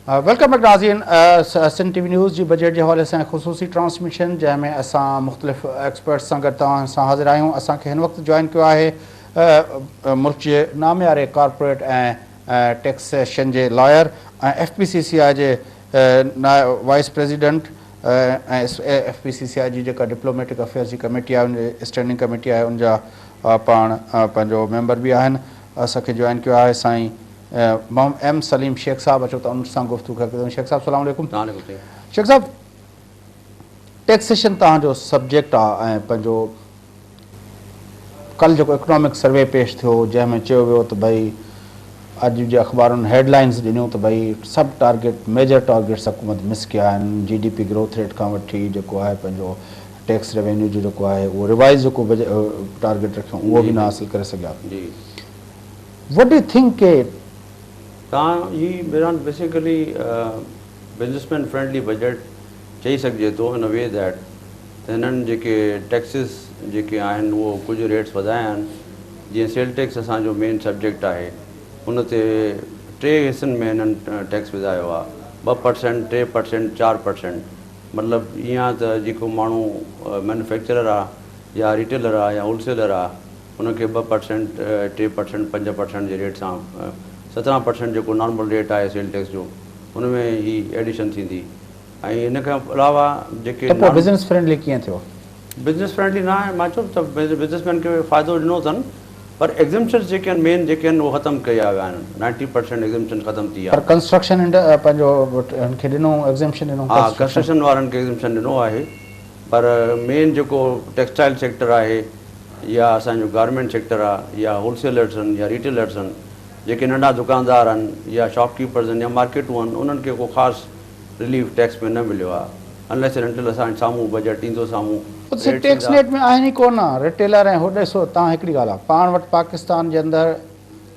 Welcome back नाज़रीन। Sun TV news जी budget के हवाले से ख़ुसूसी ट्रांसमिशन जैमें असां मुख़्तलिफ़ एक्सपर्ट्स सां गॾु तव्हां सां हाज़िर आहियूं। असांखे हिन वक़्तु जॉइन कियो आहे मुल्क जे नामियारे कॉर्पोरेट ऐं टैक्सेशन जे लॉयर ऐं FPCCI जे वाइस प्रेसिडेंट ऐं FPCCI जी जेका डिप्लोमेटिक अफेयर्स जी कमेटी आहे, उन स्टैंडिंग कमेटी आहे, उन जा पाण पंहिंजो मेंबर बि आहिनि। असांखे जॉइन कियो आहे साईं M सलीम शेख साहब। अचो त उन सां गुफ्तगू कयूं। शेख साहब सलाम अलैकुम। शेख साहब, टैक्सेशन तव्हांजो सब्जेक्ट आहे ऐं पंहिंजो कल जेको इकोनॉमिक सर्वे पेश थियो जंहिंमें चयो वियो त भई अॼु जे अख़बारुनि हेडलाइंस ॾिनियूं त भई सभु टारगेट मेजर टारगेट्स हुकूमत मिस कया आहिनि। GDP ग्रोथ रेट खां वठी जेको आहे पंहिंजो टैक्स रेवेन्यू जो जेको आहे उहो रिवाइज़ जेको टारगेट रखियो उहो बि न हासिल करे सघिया। व्हाट डू थिंक के बेसिकली बिजनेसमैन फ्रेंडली बजट चई सघिजे थो इन वे दैट त हिननि जेके टैक्सिस जेके आहिनि उहो कुझु रेट्स वधाया आहिनि। जीअं सेल टैक्स असांजो मेन सब्जेक्ट आहे, उन ते 3 हिसनि में हिननि टैक्स वधायो आहे, 2%, 3%, 4%। मतिलबु ईअं आहे त जेको माण्हू मैन्युफैक्चरर आहे या रिटेलर आहे या होलसेलर आहे उनखे 2%, 3%, 5% जे रेट सां 17% जेको नॉर्मल रेट आहे सेल टैक्स जो उन में ही एडिशन थींदी। ऐं इन खां अलावा जेके बिज़नेस फ्रेंडली कीअं थियो? बिज़नेस फ्रेंडली न आहे, मां चयो त बिज़नेसमैन खे फ़ाइदो ॾिनो अथनि, पर एग्ज़म्पशन्स जेके आहिनि मेन जेके आहिनि उहे ख़तमु कया विया आहिनि। 90% एग्ज़म्पशन ख़तमु थी आहे। कंस्ट्रक्शन पंहिंजो खे ॾिनो एग्ज़म्पशन ॾिनो? हा, कंस्ट्रक्शन वारनि खे एग्ज़म्पशन ॾिनो आहे, पर मेन जेको टेक्सटाइल सेक्टर आहे या असांजो गारमेंट सेक्टर आहे या होलसेलर्स आहिनि या रिटेलर्स आहिनि, जेके नंढा दुकानदार आहिनि या शॉपकीपर्स आहिनि या मार्केटूं आहिनि, उन्हनि खे को ख़ासि रिलीफ टैक्स में न मिलियो आहे। अनलेस एंड अनटिल असां साम्हूं बजट ईंदो साम्हूं टैक्स नेट में आहिनि ई कोन रिटेलर ऐं हो ॾिसो तव्हां हिकिड़ी ॻाल्हि आहे, पाण वटि पाकिस्तान जे अंदरि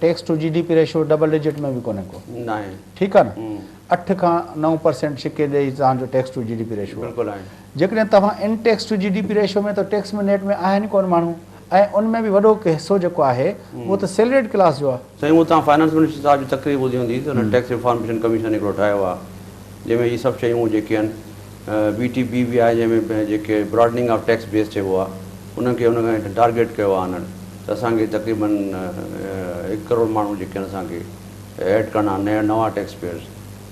tax to GDP ratio double digit में बि कोन्हे को न आहे। ठीकु आहे न, 8 खां 9% छिके ॾेई तव्हांजो टैक्स टू GDP रेशियो बिल्कुलु आहे। जेकॾहिं तव्हां इन टैक्स टू GDP रेशियो में त टैक्स में नेट में आहिनि ई कोन माण्हू, ऐं उनमें बि वॾो हिसो जेको आहे उहो त सैलरीड क्लास जो आहे। साईं, उहो तव्हां फाइनेंस मिनिस्टर साहिब जी तक़रीर ॿुधी हूंदी त हुन टैक्स रिफॉर्मेशन कमीशन हिकिड़ो ठाहियो आहे जंहिंमें इहे सभु शयूं जेके आहिनि BTB बि आहे, जंहिंमें जेके ब्रॉडनिंग ऑफ टैक्स बेस चइबो आहे उनखे उनखे टारगेट कयो आहे हुननि त असांखे तक़रीबन 1 करोड़ माण्हू जेके आहिनि असांखे ऐड करणा नवां टैक्स पेयर्स।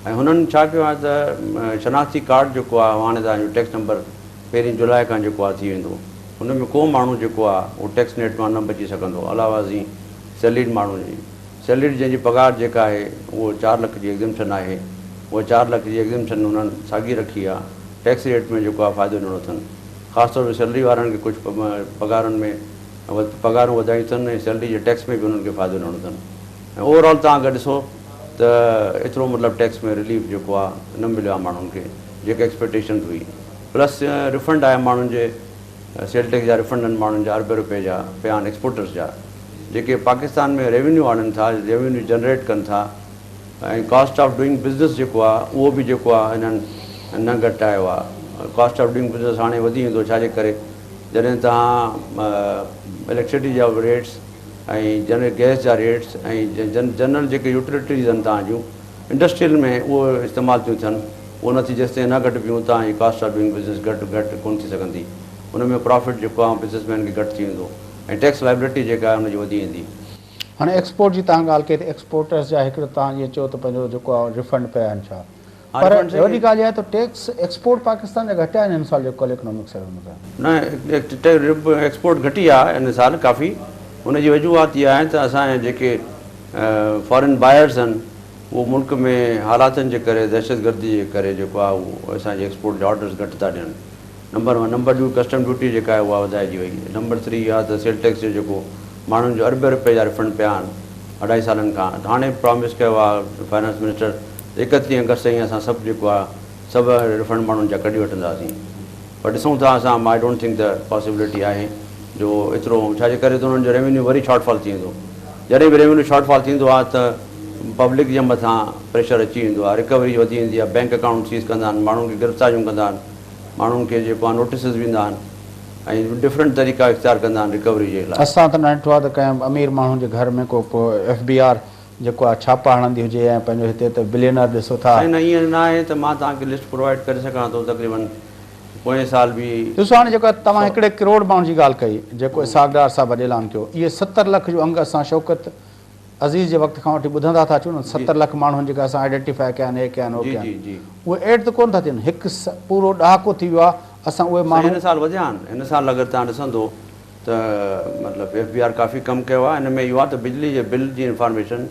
ऐं हुननि छा कयो आहे त शनाख़्ती कार्ड जेको आहे हाणे तव्हांजो टैक्स नंबर 1 जुलाई खां जेको आहे थी वेंदो, हुन में को माण्हू जेको आहे उहो टैक्स नेट मां न बची सघंदो। अलावा जी सैलरीड माण्हू जी सैलरी जंहिंजी पघार जेका आहे उहो 4 लख जी एग्ज़म्पशन आहे, उहा 4 लख जी एग्ज़म्पशन उन्हनि साॻी रखी आहे। टैक्स रेट में जेको आहे फ़ाइदो ॾिनो अथनि, ख़ासि तौर ते सैलरी वारनि खे कुझु पघारनि में पघारूं वधायूं अथनि ऐं सैलरी जे टैक्स में बि उन्हनि खे फ़ाइदो ॾिनो अथनि। ऐं ओवरऑल तव्हां अगरि ॾिसो त एतिरो मतिलबु टैक्स में रिलीफ जेको आहे न मिलियो आहे माण्हुनि खे जेके एक्सपेक्टेशन हुई। प्लस रिफंड आहे माण्हुनि जे सेल टैक्स जा रिफंड आहिनि माण्हुनि जा अरबे रुपए जा पिया आहिनि एक्सपोर्टर्स जा, जेके पाकिस्तान में रेवेन्यू आणनि था, रेवेन्यू जनरेट कनि था। ऐं कॉस्ट ऑफ डूइंग बिज़नेस जेको आहे उहो बि जेको आहे हिननि न घटायो आहे। कॉस्ट ऑफ डूइंग बिज़नेस हाणे वधी वेंदो, छाजे करे जॾहिं तव्हां इलेक्ट्रिसिटी जा रेट्स ऐं गैस जा रेट्स ऐं जनरल जेके यूटिलिटीज़ आहिनि तव्हांजूं इंडस्ट्रियल में उहो इस्तेमालु थियूं थियनि, उहो नथी जेसिताईं न घटि बियूं तव्हांजी कॉस्ट ऑफ डूइंग बिज़नेस घटि कोन थी सघंदी। उन में प्रॉफिट जेको आहे बिज़नेसमैन खे घटि थी वेंदो ऐं टैक्स लाइबिलिटी जेका आहे हुनजी वधी वेंदी। हाणे एक्सपोर्ट जी तव्हां ॻाल्हि कई त एक्सपोर्टर्स जा हिकिड़ो तव्हां इहो चयो त पंहिंजो जेको आहे रिफंड पिया आहिनि छा, पर वॾी ॻाल्हि इहा आहे त टैक्स एक्सपोर्ट पाकिस्तान जा घटिया आहिनि हिन साल जो कल इकोनॉमिक सर्वे में? न, एक्सपोर्ट घटी आहे हिन साल काफ़ी। हुनजी वजूहात इहा आहे त असांजे जेके फॉरेन बायर्स आहिनि उहो मुल्क में हालातनि जे करे दहशतगर्दी जे करे जेको आहे उहो असांजे एक्सपोर्ट जा ऑर्डर्स घटि था ॾियनि। नंबर 1। नंबर 2 कस्टम ड्यूटी जेका आहे उहा वधाइजी वई। नंबर 3 आहे त सेल टैक्स जो जेको माण्हुनि जो अरबे रुपए जा रिफंड पिया आहिनि 2.5 सालनि खां। हाणे प्रॉमिस कयो आहे फाइनेंस मिनिस्टर 31 अगस्त ताईं असां सभु जेको आहे सभु रिफंड माण्हुनि जा कढी वठंदासीं। पर ॾिसूं था असां I don't think the possibility आहे जो एतिरो, छाजे करे त हुननि जो रेवेन्यू वरी शॉर्टफॉल थी वेंदो। जॾहिं बि रेवेन्यू शॉर्टफॉल थींदो आहे त पब्लिक जे मथां प्रेशर अची वेंदो आहे, रिकवरी वधी वेंदी आहे, बैंक अकाउंट सीज़ कंदा आहिनि, माण्हुनि खे गिरफ़्तारियूं कंदा आहिनि, माण्हुनि खे जेको आहे नोटिसिस वेंदा आहिनि ऐं डिफरेंट तरीक़ा इख़्तियार कंदा आहिनि रिकवरी जे लाइ। असां त न ॾिठो आहे त कंहिं अमीर माण्हुनि जे घर में को FBR जेको आहे छापा हणंदी हुजे ऐं पंहिंजो हिते त बिलियनर ॾिसो था। साईं न ईअं न आहे त मां तव्हांखे लिस्ट प्रोवाइड करे सघां थो। तक़रीबन पोएं साल बि ॾिसो हाणे जेको तव्हां हिकिड़े करोड़ माण्हुनि जी ॻाल्हि कई जेको इसहाक़ साहिबु अॼु ऐलान कयो, इहे 70 लख जो अंग असां शौकत अज़ीज़ जे वक़्त खां वठी ॿुधंदा था अचूं न। 70 लख माण्हुनि जेका असां आइडेंटिफाई कया आहिनि, हे कया आहिनि, हो कया आहिनि, उहे एड त कोन था थियनि। हिकु पूरो ॾहाको थी वियो आहे असां उहे माण्हू हिन साल वधिया आहिनि। हिन साल अगरि तव्हां ॾिसंदो त मतिलबु FBI काफ़ी कमु कयो आहे। हिन में इहो आहे त बिजली जे बिल जी इंफॉर्मेशन,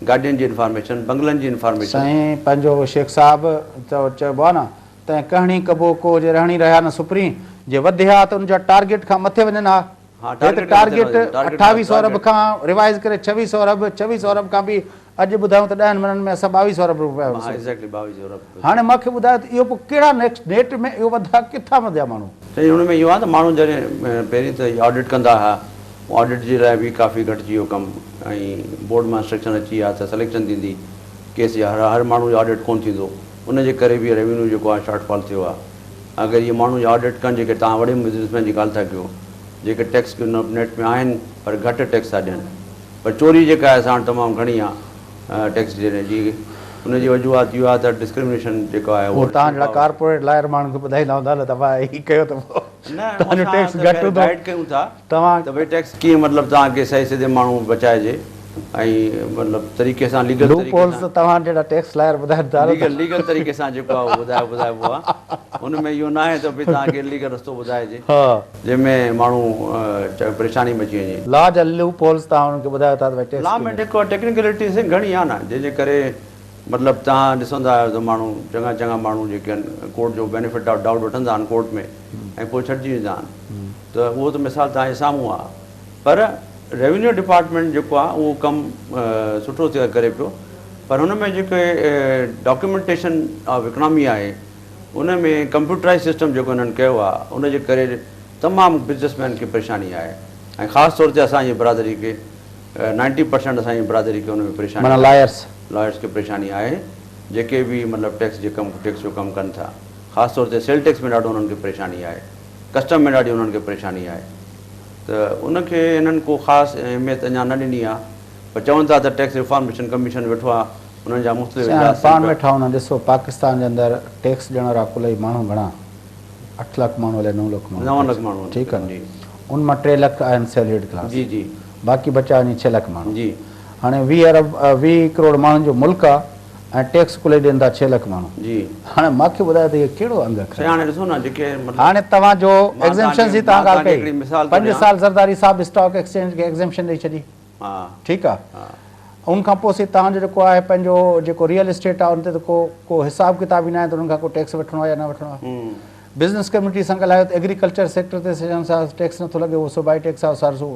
गाॾियुनि जी इंफॉर्मेशन, बंगलनि जी इंफॉर्मेशन। साईं पंहिंजो शेख साहिबु चइबो आहे न त कहणी कबो को जे रहणी रहिया न सुपरी, जे वधिया त उनजा टारगेट खां मथे वञनि हा। टारगेट 2800 अरब खां रिवाइज़ करे 2600 अरब, 2600 अरब खां बि अॼु ॿुधायूं त 10 महीननि में असां 2200 अरब रुपया। हाणे मूंखे ॿुधायो त इहो पोइ कहिड़ा नेट में इहो वधा किथां वधिया माण्हू? साईं हुन में इहो आहे त माण्हू जॾहिं पहिरीं त ऑडिट कंदा हुआ, ऑडिट जे लाइ बि काफ़ी घटिजी वियो कमु, ऐं बोर्ड मां इंस्ट्रक्शन अची विया त सिलेक्शन थींदी केस या हर माण्हू जो ऑडिट कोन थींदो। उनजे करे बि रेवेन्यू जेको आहे शॉर्टफॉल थियो आहे। अगरि इहे माण्हू ऑडिट कनि जेके तव्हां वॾे बिज़नेसमैन जी ॻाल्हि था कयो, जेके टैक्स नेट में आहिनि पर घटि टैक्स था ॾियनि, पर चोरी जेका आहे असां तमामु घणी आहे टैक्स ॾियण जी। उनजी वजूहात इहो आहे त डिस्क्रिमिनेशन जेको आहे उहो तव्हां जहिड़ा कारपोरेट लायर माण्हुनि खे ॿुधाईंदा हूंदा न त भाई हीउ कयो त तव्हांजो टैक्स घटि हूंदो। गाइड कयूं था तव्हां त भई टैक्स कीअं मतिलबु तव्हांखे सही सिधे माण्हू बचाइजे ऐं मतिलबु तरीक़े सां लीगल तव्हां जहिड़ा टैक्स लायर ॿुधाईंदा लीगल तरीक़े सां जेको आहे उहो ॿुधाइबो आहे। हुनमें इहो न आहे त भई तव्हांखे लीगल रस्तो ॿुधाइजे जंहिंमें माण्हू परेशानी में अची वञे। लॉ जा लूप होल्स तव्हां हुनखे ॿुधायो था त लॉ में जेको टेक्निकलिटी घणी आहे न, जंहिंजे करे मतिलबु तव्हां ॾिसंदा आहियो त माण्हू चङा माण्हू जेके आहिनि कोर्ट जो बेनिफिट ऑफ डाउट वठंदा आहिनि कोर्ट में ऐं पोइ छॾिजी वेंदा आहिनि। त उहो त मिसाल तव्हांजे साम्हूं आहे। पर रेवेन्यू डिपार्टमेंट जेको आहे उहो कमु सुठो थियो करे पियो, पर हुन में जेके डॉक्यूमेंटेशन ऑफ इकनॉमी आहे उन में कंप्यूटराइज़ सिस्टम जेको हिननि कयो आहे उनजे करे तमामु बिज़नेसमैन खे परेशानी आहे। ऐं ख़ासि तौर ते असांजी बिरादरी खे 90% असांजी बिरादरी खे हुन में परेशानी, लॉयर्स खे परेशानी आहे, जेके बि मतिलबु टैक्स जो कमु कनि था। ख़ासि तौर ते सेल टैक्स में ॾाढो उन्हनि खे परेशानी आहे, कस्टम में ॾाढी उन्हनि खे परेशानी आहे। त उनखे हिननि को ख़ासि अहमियत अञा न ॾिनी आहे, पर चवनि था त टैक्स रिफॉर्मेशन कमीशन वेठो आहे, उन्हनि जा मुख़्तलिफ़ पाण वेठा हूंदा। ॾिसो पाकिस्तान जे अंदरि टैक्स ॾियण वारा कुल माण्हू घणा, 8 लख माण्हू अलाए 9 लख माण्हू, 9 लख माण्हू, ठीकु आहे। उन मां 3 लख आहिनि सैलरीड क्लास, जी, बाक़ी बचा वञी 6 लख माण्हू जी। हाणे 20 करोड़ माण्हुनि जो मुल्क आहे ऐं टैक्स कुल ॾियनि था 6 लख माण्हू जी। हाणे मूंखे ॿुधायो त इहो कहिड़ो अंग आहे? हाणे ॾिसो न जेके हाणे तव्हांजो एग्ज़ेम्पशन जी तव्हां ॻाल्हि कई, 5 साल ज़रदारी साहिबु स्टॉक एक्सचेंज खे एग्ज़ेम्पशन ॾेई छॾी, ठीकु आहे। उनखां पोइ तव्हांजो जेको आहे पंहिंजो जेको रियल एस्टेट आहे उन ते त को हिसाब किताब ई न आहे त उन्हनि खां को टैक्स वठिणो आहे या न वठिणो आहे। बिज़नेस कम्युनिटी सां ॻाल्हायो त एग्रीकल्चर सेक्टर ते टैक्स नथो लॻे, उहो सूबाई टैक्स आहे,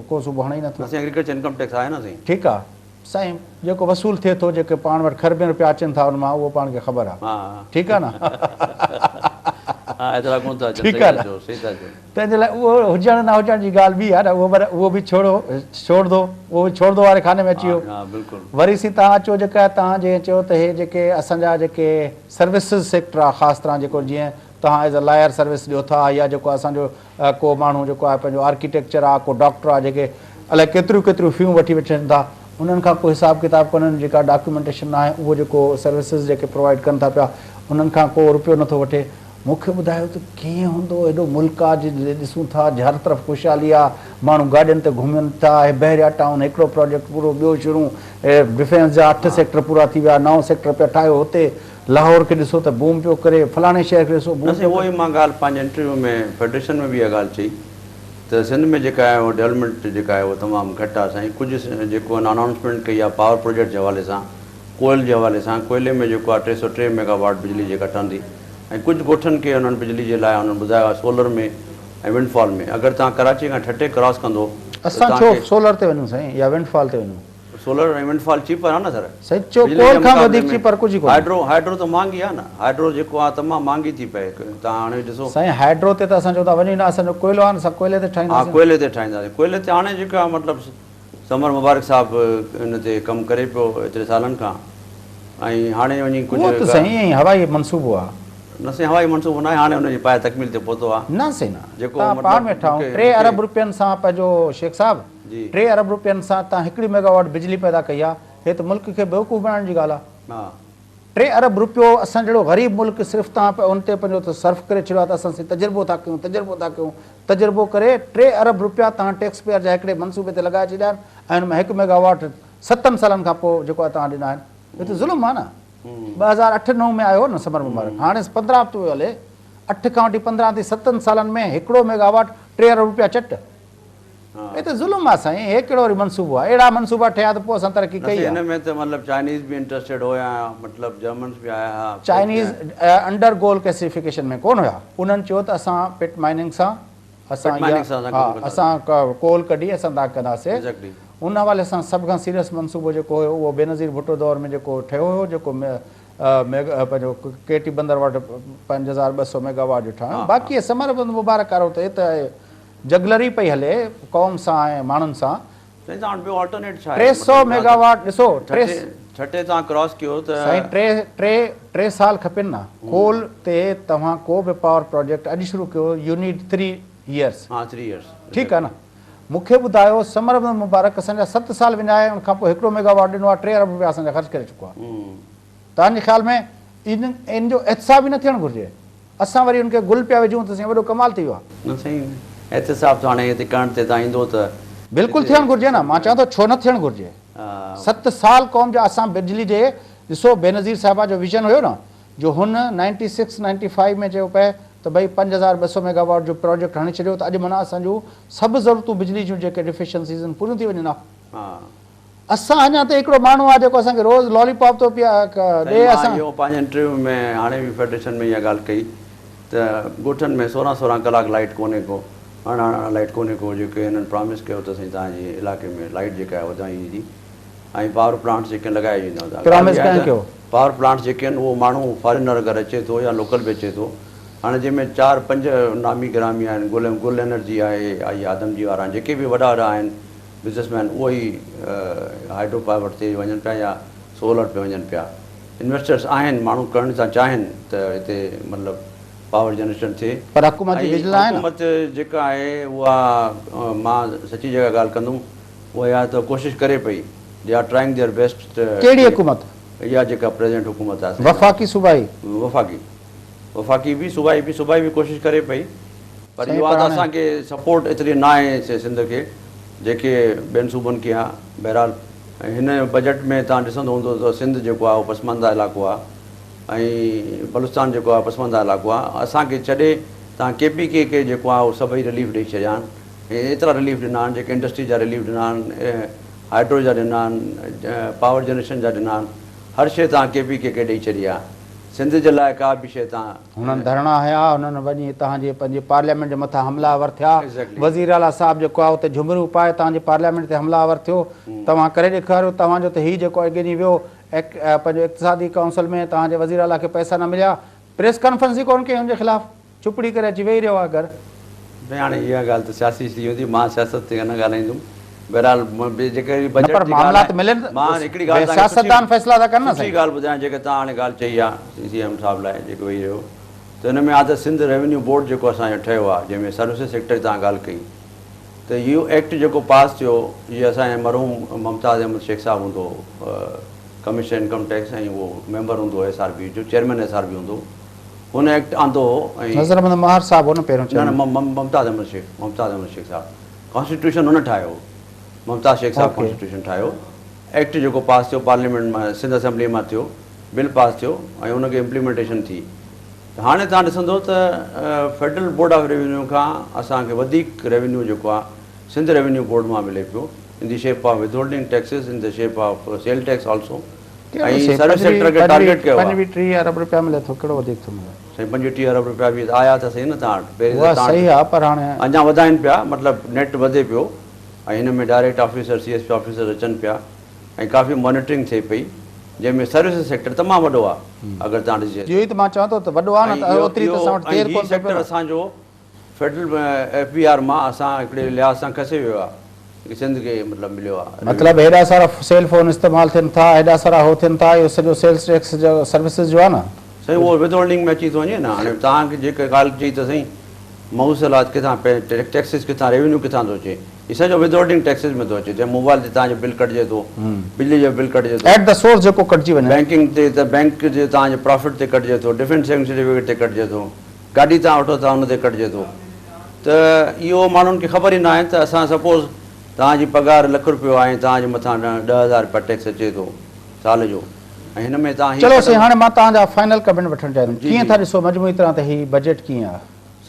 को सूबो हणे ई नथो। एग्रीकल्चर इनकम टैक्स आहे न साईं, ठीकु आहे साईं, जेको वसूल थिए थो, जेके पाण वटि खरबे रुपया अचनि था उन मां, उहो पाण खे ख़बर आहे, ठीकु आहे न। ठीकु आहे, तंहिंजे लाइ उहो हुजणु न हुजण जी ॻाल्हि बि आहे न, उहो बि छोड़ दो वारे खाने में अची वियो। वरी सी तव्हां अचो जेका तव्हां जीअं चयो त हे जेके असांजा जेके सर्विसिस सेक्टर आहे, ख़ासि तरह जेको जीअं तव्हां एज़ अ लायर सर्विस ॾियो था, या जेको असांजो को माण्हू जेको आहे पंहिंजो आर्किटेक्चर आहे, को डॉक्टर आहे, जेके अलाए केतिरियूं फ़ियूं वठी वठनि था, उन्हनि खां को हिसाब किताब कोन्हनि, जेका डॉक्यूमेंटेशन न आहे उहो जेको सर्विसिस जेके प्रोवाइड कनि था पिया उन्हनि खां को रुपयो नथो वठे। मूंखे ॿुधायो त कीअं हूंदो? हेॾो मुल्क आहे ॾिसूं था, हर तरफ़ ख़ुशहाली आहे, माण्हू गाॾियुनि ते घुमनि था, बहरिया टाउन हिकिड़ो प्रोजेक्ट पूरो, ॿियो शुरू, डिफेंस जा 8 सेक्टर पूरा थी विया, 9 सेक्टर पिया ठाहियो, हुते लाहौर खे ॾिसो त बूम पियो करे, फलाणे शहर खे ॾिसो। उहो ई मां ॻाल्हि पंहिंजे इंटरव्यू में फेडरेशन में बि इहा ॻाल्हि चई त सिंध में जेका आहे उहो डेवलपमेंट जेका आहे उहो तमामु घटि आहे साईं। कुझु जेको अनाउंसमेंट कई आहे पावर प्रोजेक्ट जे हवाले सां, कोयल जे हवाले सां, कोयले में जेको आहे 303 मेगावाट बिजली जेका ठहंदी, ऐं कुझु ॻोठनि खे उन्हनि बिजली जे लाइ उन्हनि ॿुधायो आहे सोलर में ऐं विंडफॉल में। अगरि तव्हां कराची खां ठटे क्रॉस कंदो, असां छो सोलर ते वञूं साईं या विंडफॉल ते वञूं? सोलर ऐं विंडफॉल चीपर आहे न सर, हाइड्रो त महांगी आहे न, हाइड्रो जेको आहे तमामु महांगी थी पए। तव्हां हाणे ॾिसो साईं, हाइड्रो ते त असां चओ था वञी न, असांजो कोयलो आहे न, असां कोयले ते ठाहींदासीं। कोयले ते ठाहींदासीं, कोयले ते हाणे जेको आहे मतिलबु समर मुबारक साहिबु हिन ते कमु करे पियो एतिरे सालनि खां, ऐं हाणे वञी कुझु साईं हवाई मनसूबो आहे न साईं, हवाई मनसूबो न आहे, हाणे हुनजी पाए तकमील ते पहुतो आहे न साईं। जेको पाण वेठा आहियूं 3 अरब रुपयनि सां पंहिंजो शेख साहिबु, 3 अरब रुपयनि सां तव्हां 1 मेगावाट बिजली पैदा कई आहे, हे त मुल्क खे बेवकूफ़ बणाइण जी ॻाल्हि आहे। हा 3 अरब रुपयो असां जहिड़ो ग़रीब मुल्क सिर्फ़ु तव्हां उन ते पंहिंजो त सर्फ करे छॾियो आहे त असां तजुर्बो था कयूं तजुर्बो करे 3 अरब रुपया तव्हां टैक्स पेयर जा हिकिड़े मनसूबे ते लॻाए छॾिया आहिनि ऐं हुन में 1 मेगावाट 7 सालनि खां पोइ जेको आहे तव्हां ॾिना आहिनि। हे त ज़ुल्म आहे न। 2008-9 में आयो न समर मुबारक, हाणे 15 थो हले, 8 खां वठी 15 ताईं 7 सालनि में 1 मेगावाट 3 अरब रुपया चट। हे त ज़ुल्म आहे साईं। हे कहिड़ो वरी मनसूबो आहे? अहिड़ा मनसूबा ठहिया त पोइ असां तरक़ी कई आहे। हिन में त मतिलबु चाइनीज़ बि इंटरेस्टेड हुया, मतिलबु जर्मन्स बि आया हुआ। चाइनीज़ अंडर गोल्ड क्लासिफिकेशन में कोन हुया। उन्हनि चयो त असां पिट माइनिंग सां असां कोल कढी असां तव्हां कंदासीं। उन हवाले सां सभ खां सीरियस मनसूबो जेको हुयो उहो बेनज़ीर भुट्टो दौर में जेको ठहियो हुयो, जेको पंहिंजो केटी बंदर वटि 5200 मेगावाट जो ठाहियो। बाक़ी समर मुबारक वारो त हे त जगलरी पई हले क़ौम सां ऐं माण्हुनि सां। 300 मेगावाट ॾिसो, 6 तां क्रॉस कयो त साईं 3 साल खपनि न। कोल ते तव्हां को बि पावर प्रोजेक्ट अॼु शुरू कयो, यू नीड 3 इयर्स। हा 3 इयर्स ठीकु आहे न। मूंखे ॿुधायो समर मुबारक असांजा 7 साल विञाए उन खां पोइ 1 मेगावाट ॾिनो आहे, 3 अरब रुपया असांजा ख़र्चु करे चुको आहे। तव्हांजे ख़्याल में इन जो एहतिसाब ई न थियणु घुरिजे। असां वरी उनखे गुल पिया विझूं त साईं वॾो कमाल थी वियो आहे। न साईं एहतिसाब त हाणे हिते करण ते तव्हां ईंदो त बिल्कुलु थियणु घुरिजे न। मां चवां थो छो न थियणु घुरिजे। 7 साल क़ौम जा असां बिजली जे ॾिसो बेनज़ीर साहिबा जो विजन हुयो न, जो हुन 96-95 में चयो पए त भई 5200 मेगावाट जो प्रोजेक्ट हणी छॾियो त अॼु माना असांजूं सभु ज़रूरतूं बिजली जूं जेके डिफिशियंसीज़ आहिनि पूरियूं थी वञनि। असां अञा त हिकिड़ो माण्हू आहे जेको असांखे रोज़ लॉलीपॉप थो पिया ॾे। असां इहो पंहिंजे इंटरव्यू में हाणे बि फेडरेशन में इहा ॻाल्हि कई त ॻोठनि में 16 कलाक लाइट कोन्हे को, अरिड़हं लाइट कोन्हे को, जेके हिननि प्रॉमिस कयो त साईं तव्हांजे इलाइक़े में लाइट जेका आहे वधाई ईंदी ऐं पावर प्लांट्स जेके लॻाए वेंदा। पावर प्लांट्स जेके आहिनि उहो माण्हू फॉरेनर अगरि अचे थो या लोकल बि अचे थो। हाणे जंहिंमें 4-5 नामी ग्रामी आहिनि, गुल एनर्जी आहे, आई आदमजी वारा जेके बि वॾा आहिनि बिज़नेसमैन, उहो ई हाइड्रो पावर ते वञनि पिया या सोलर पे वञनि पिया। इन्वेस्टर्स आहिनि, माण्हू करण था चाहिनि त हिते मतिलबु पावर जनरेशन थिए। पर हुकूमत जेका आहे उहा मां सची जॻह ॻाल्हि कंदुमि, उहा या त कोशिशि करे पई, they are trying their best. कहिड़ी हुकूमत? इहा जेका प्रेज़ेंट हुकूमत आहे, वफ़ाक़ी सूबाई वफ़ाक़ी बि सूबाई बि कोशिशि करे पई, पर इहो आहे त असांखे सपोर्ट एतिरी न आहे सिंध खे जेके ॿियनि सूबनि खे आहे। बहरहाल हिन बजट में तव्हां ॾिसंदो हूंदो त सिंध जेको आहे उहो पसमानदा इलाइक़ो आहे ऐं बलूचिस्तान जेको आहे पसमानदा इलाइक़ो आहे। असांखे छॾे तव्हां KPK खे जेको आहे उहो सभई रिलीफ ॾेई छॾिया आहिनि। एतिरा रिलीफ ॾिना आहिनि, जेके इंडस्ट्री जा रिलीफ ॾिना आहिनि, हाइड्रो जा ॾिना आहिनि, पावर जनरेशन जा ॾिना आहिनि, हर शइ तव्हां KPK खे ॾेई छॾी आहे। सिंध जे लाइ का बि शइ तव्हां हुननि धरणा हया, हुननि वञी तव्हांजे पंहिंजे पार्लियामेंट जे मथां हमलावर थिया। वज़ीर आला साहिबु जेको आहे उते झुमरियूं पाए तव्हांजे पार्लियामेंट ते हमलावर थियो। तव्हां करे ॾेखारियो तव्हांजो त हीउ जेको अॻे ॾींहुं वियो पंहिंजो इक़्तिसादी काउंसिल में, तव्हांजे वज़ीर आला खे पैसा न मिलिया, प्रेस कॉन्फ्रेंस ई कोन कई हुनजे ख़िलाफ़ु, चुपड़ी करे अची वेही रहियो आहे घर। भई हाणे इहा ॻाल्हि त सियासी थी वेंदी, मां सियासत ते न ॻाल्हाईंदुमि। बहरहाल जेके ॻाल्हि ॿुधायां, जेके तव्हां हाणे ॻाल्हि चई आहे CM साहिब लाइ जेको वेही रहियो, त हिन में आहे त सिंध रेवेन्यू बोर्ड जेको असांजो ठहियो आहे, जंहिंमें सर्विसिस सेक्टर तव्हां ॻाल्हि कई, त इहो एक्ट जेको पास थियो, इहो असांजे मरहूम मुमताज़ अहमद शेख साहिबु हूंदो, कमिशनर इनकम टैक्स, ऐं उहो मेंबर हूंदो SRB जो, चेयरमैन SRB हूंदो, हुन एक्ट आंदो हो। ऐं महार साहिबु मुमताज़ अहमद शेख साहिबु कॉन्स्टिट्यूशन हुन ठाहियो, मुमताज़ शेख साहिबु कॉन्स्टिट्यूशन ठाहियो। एक्ट जेको पास थियो पार्लियामेंट मां, सिंध असेंबली मां थियो, बिल पास थियो ऐं हुनखे इम्प्लीमेंटेशन थी। हाणे तव्हां ॾिसंदो त फेडरल बोर्ड ऑफ रेवेन्यू खां असांखे वधीक रेवेन्यू जेको आहे सिंध रेवेन्यू बोर्ड मां मिले पियो, in the shape of withholding taxes, in the shape of sale tax also. ऐं सर्विस सेक्टर खे टारगेट कयो आहे। 25 अरब रुपया मिले थो, कहिड़ो वधीक थो मिले? साईं 25 अरब रुपया बि आया त सही न तव्हां वटि, पहिरीं सही आहे, पर हाणे अञा वधाइनि पिया, मतिलबु नेट वधे पियो ऐं हिन में डायरेक्ट ऑफिसर CSP ऑफिसर अचनि पिया ऐं काफ़ी मॉनिटरिंग थिए पई, जंहिंमें सर्विस सेक्टर तमामु वॾो आहे। अगरि तव्हां ॾिसिजे इहो ई त मां चवां थो त वॾो आहे न, ओतिरी त असां वटि देरि कोन सेक्टर असांजो फेडरल FBR मां असां हिकिड़े लिहाज़ सां खसे वियो आहे कि सिंध खे मतिलबु मिलियो आहे। मतिलबु हेॾा सारा सेल फोन इस्तेमालु थियनि था, हेॾा सारा हो थियनि था, इहो सॼो सेल्स टैक्स जो सर्विसिस जो आहे न, साईं उहो विदहोल्डिंग में अची थो वञे न। हाणे तव्हांखे जेके ॻाल्हि चई त साईं मौसलात किथां टैक्सिस किथां रेवेन्यू किथां थो अचे इहो सॼो विदआउटिंग टैक्सिस में थो अचे चाहे मोबाइल ते तव्हांजो बिल कटिजे थो बिजली जो बिल कटिजे थो एट द सोर्स जेको कटिजी वञे बैंकिंग ते त बैंक जे तव्हांजे प्रॉफिट ते कटिजे थो डिफेंस सर्टिफिकेट ते कटिजे थो गाॾी तव्हां वठो था हुन ते कटिजे थो त इहो माण्हुनि खे ख़बर ई न आहे त असां सपोज़ तव्हांजी पघार ₹1,00,000 आहे तव्हांजे मथां 10,000 रुपया टैक्स अचे थो साल जो ऐं हिन में तव्हां चलो साईं हाणे मां तव्हांजा फाइनल कमेंट वठणु चाहिंदुमि कीअं था ॾिसो मजमूई तरह ते हीउ बजट कीअं आहे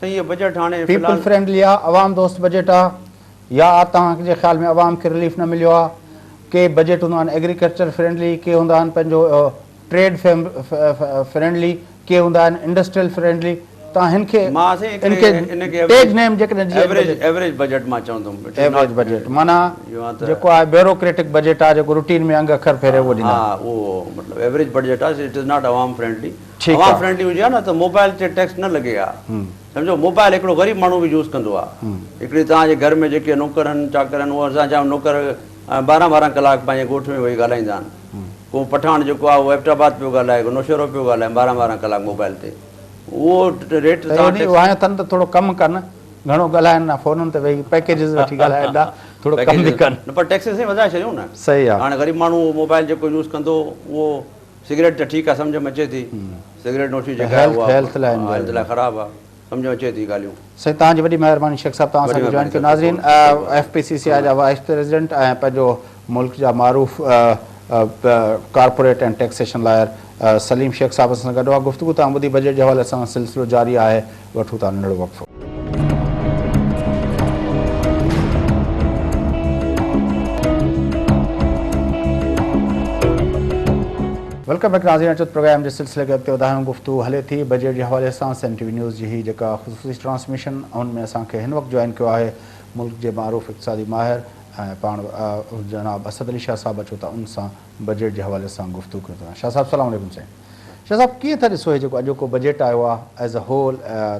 सही इहो बजट हाणे पीपल फ्रेंडली आहे अवाम दोस्त बजट आहे या तव्हांजे ख़्याल में अवाम खे रिलीफ न मिलियो आहे के बजट हूंदा आहिनि एग्रीकल्चर फ्रेंडली के हूंदा आहिनि पंहिंजो ट्रेड फ्रेंडली के हूंदा आहिनि इंडस्ट्रियल फ्रेंडली तव्हां हिन खे एवरेज बजट मां चवंदुमि एवरेज बजट माना जेको आहे ब्यूरोक्रेटिक बजट आहे जेको रूटीन में अंग अखर फेरे उहो ॾींदा हा उहो मतिलबु एवरेज बजट आहे it is not Awam friendly Awam friendly हुजे हा न त मोबाइल ते टैक्स न लॻे हा सम्झो मोबाइल हिकिड़ो ग़रीब माण्हू बि यूज़ कंदो आहे हिकिड़ी तव्हांजे घर में जेके नौकर आहिनि चाकर आहिनि उहो असां जाम नौकर 12-12 कलाक पंहिंजे ॻोठ में वेही ॻाल्हाईंदा आहिनि को पठान जेको आहे उहो एबटाबाद पियो ॻाल्हाए को नौशहरो पियो ॻाल्हाए 12-12 कलाक मोबाइल ते उहो रेट हाणे अथनि त थोरो कमु कनि घणो ॻाल्हाइनि न फ़ोनुनि ते वेही पैकेजिस वठी ॻाल्हाइनि था थोरो कमु बि कनि पर टैक्सिस ई वधाए छॾियूं न सही आहे हाणे ग़रीब माण्हू मोबाइल जेको यूज़ कंदो उहो सिगरेट त ठीकु आहे सम्झ में अचे थी सिगरेट नोशी जेका आहे हेल्थ लाइ ख़राबु आहे सम्झ में अचे थी ॻाल्हियूं साईं तव्हांजी वॾी महिरबानी शेख साहिबु तव्हां असांखे जॉइन कयो नाज़रीन FPCCI जा वाइस प्रेसिडेंट ऐं पंहिंजो मुल्क जा मारूफ़ corporate and taxation lawyer Saleem Shaikh Sahib सां गॾु आहे गुफ़्तगू तव्हां ॿुधी बजट जे हवाले सां सिलसिलो जारी आहे वठूं था नंढड़ो वक़्फ़ो वेलकम बैक नाज़रीन अचो प्रोग्राम जे सिलसिले खे अॻिते वधायूं गुफ़्तगू हले थी बजट जे हवाले सां सन TV न्यूज़ जी जेका ख़ुसूसी ट्रांसमिशन उन में असांखे हिन वक़्तु जॉइन कयो आहे मुल्क जे मारूफ़ इक़्तिसादी माहिर ऐं पाण जनाब असद अली शाह साहिबु अचो था उन सां बजट जे हवाले सां गुफ़्तगू कयो था शाह साहिबु सलाम वालेकुम साईं शाह साहिबु कीअं था ॾिसो जेको अॼोको बजट आयो आहे एज़ अ होल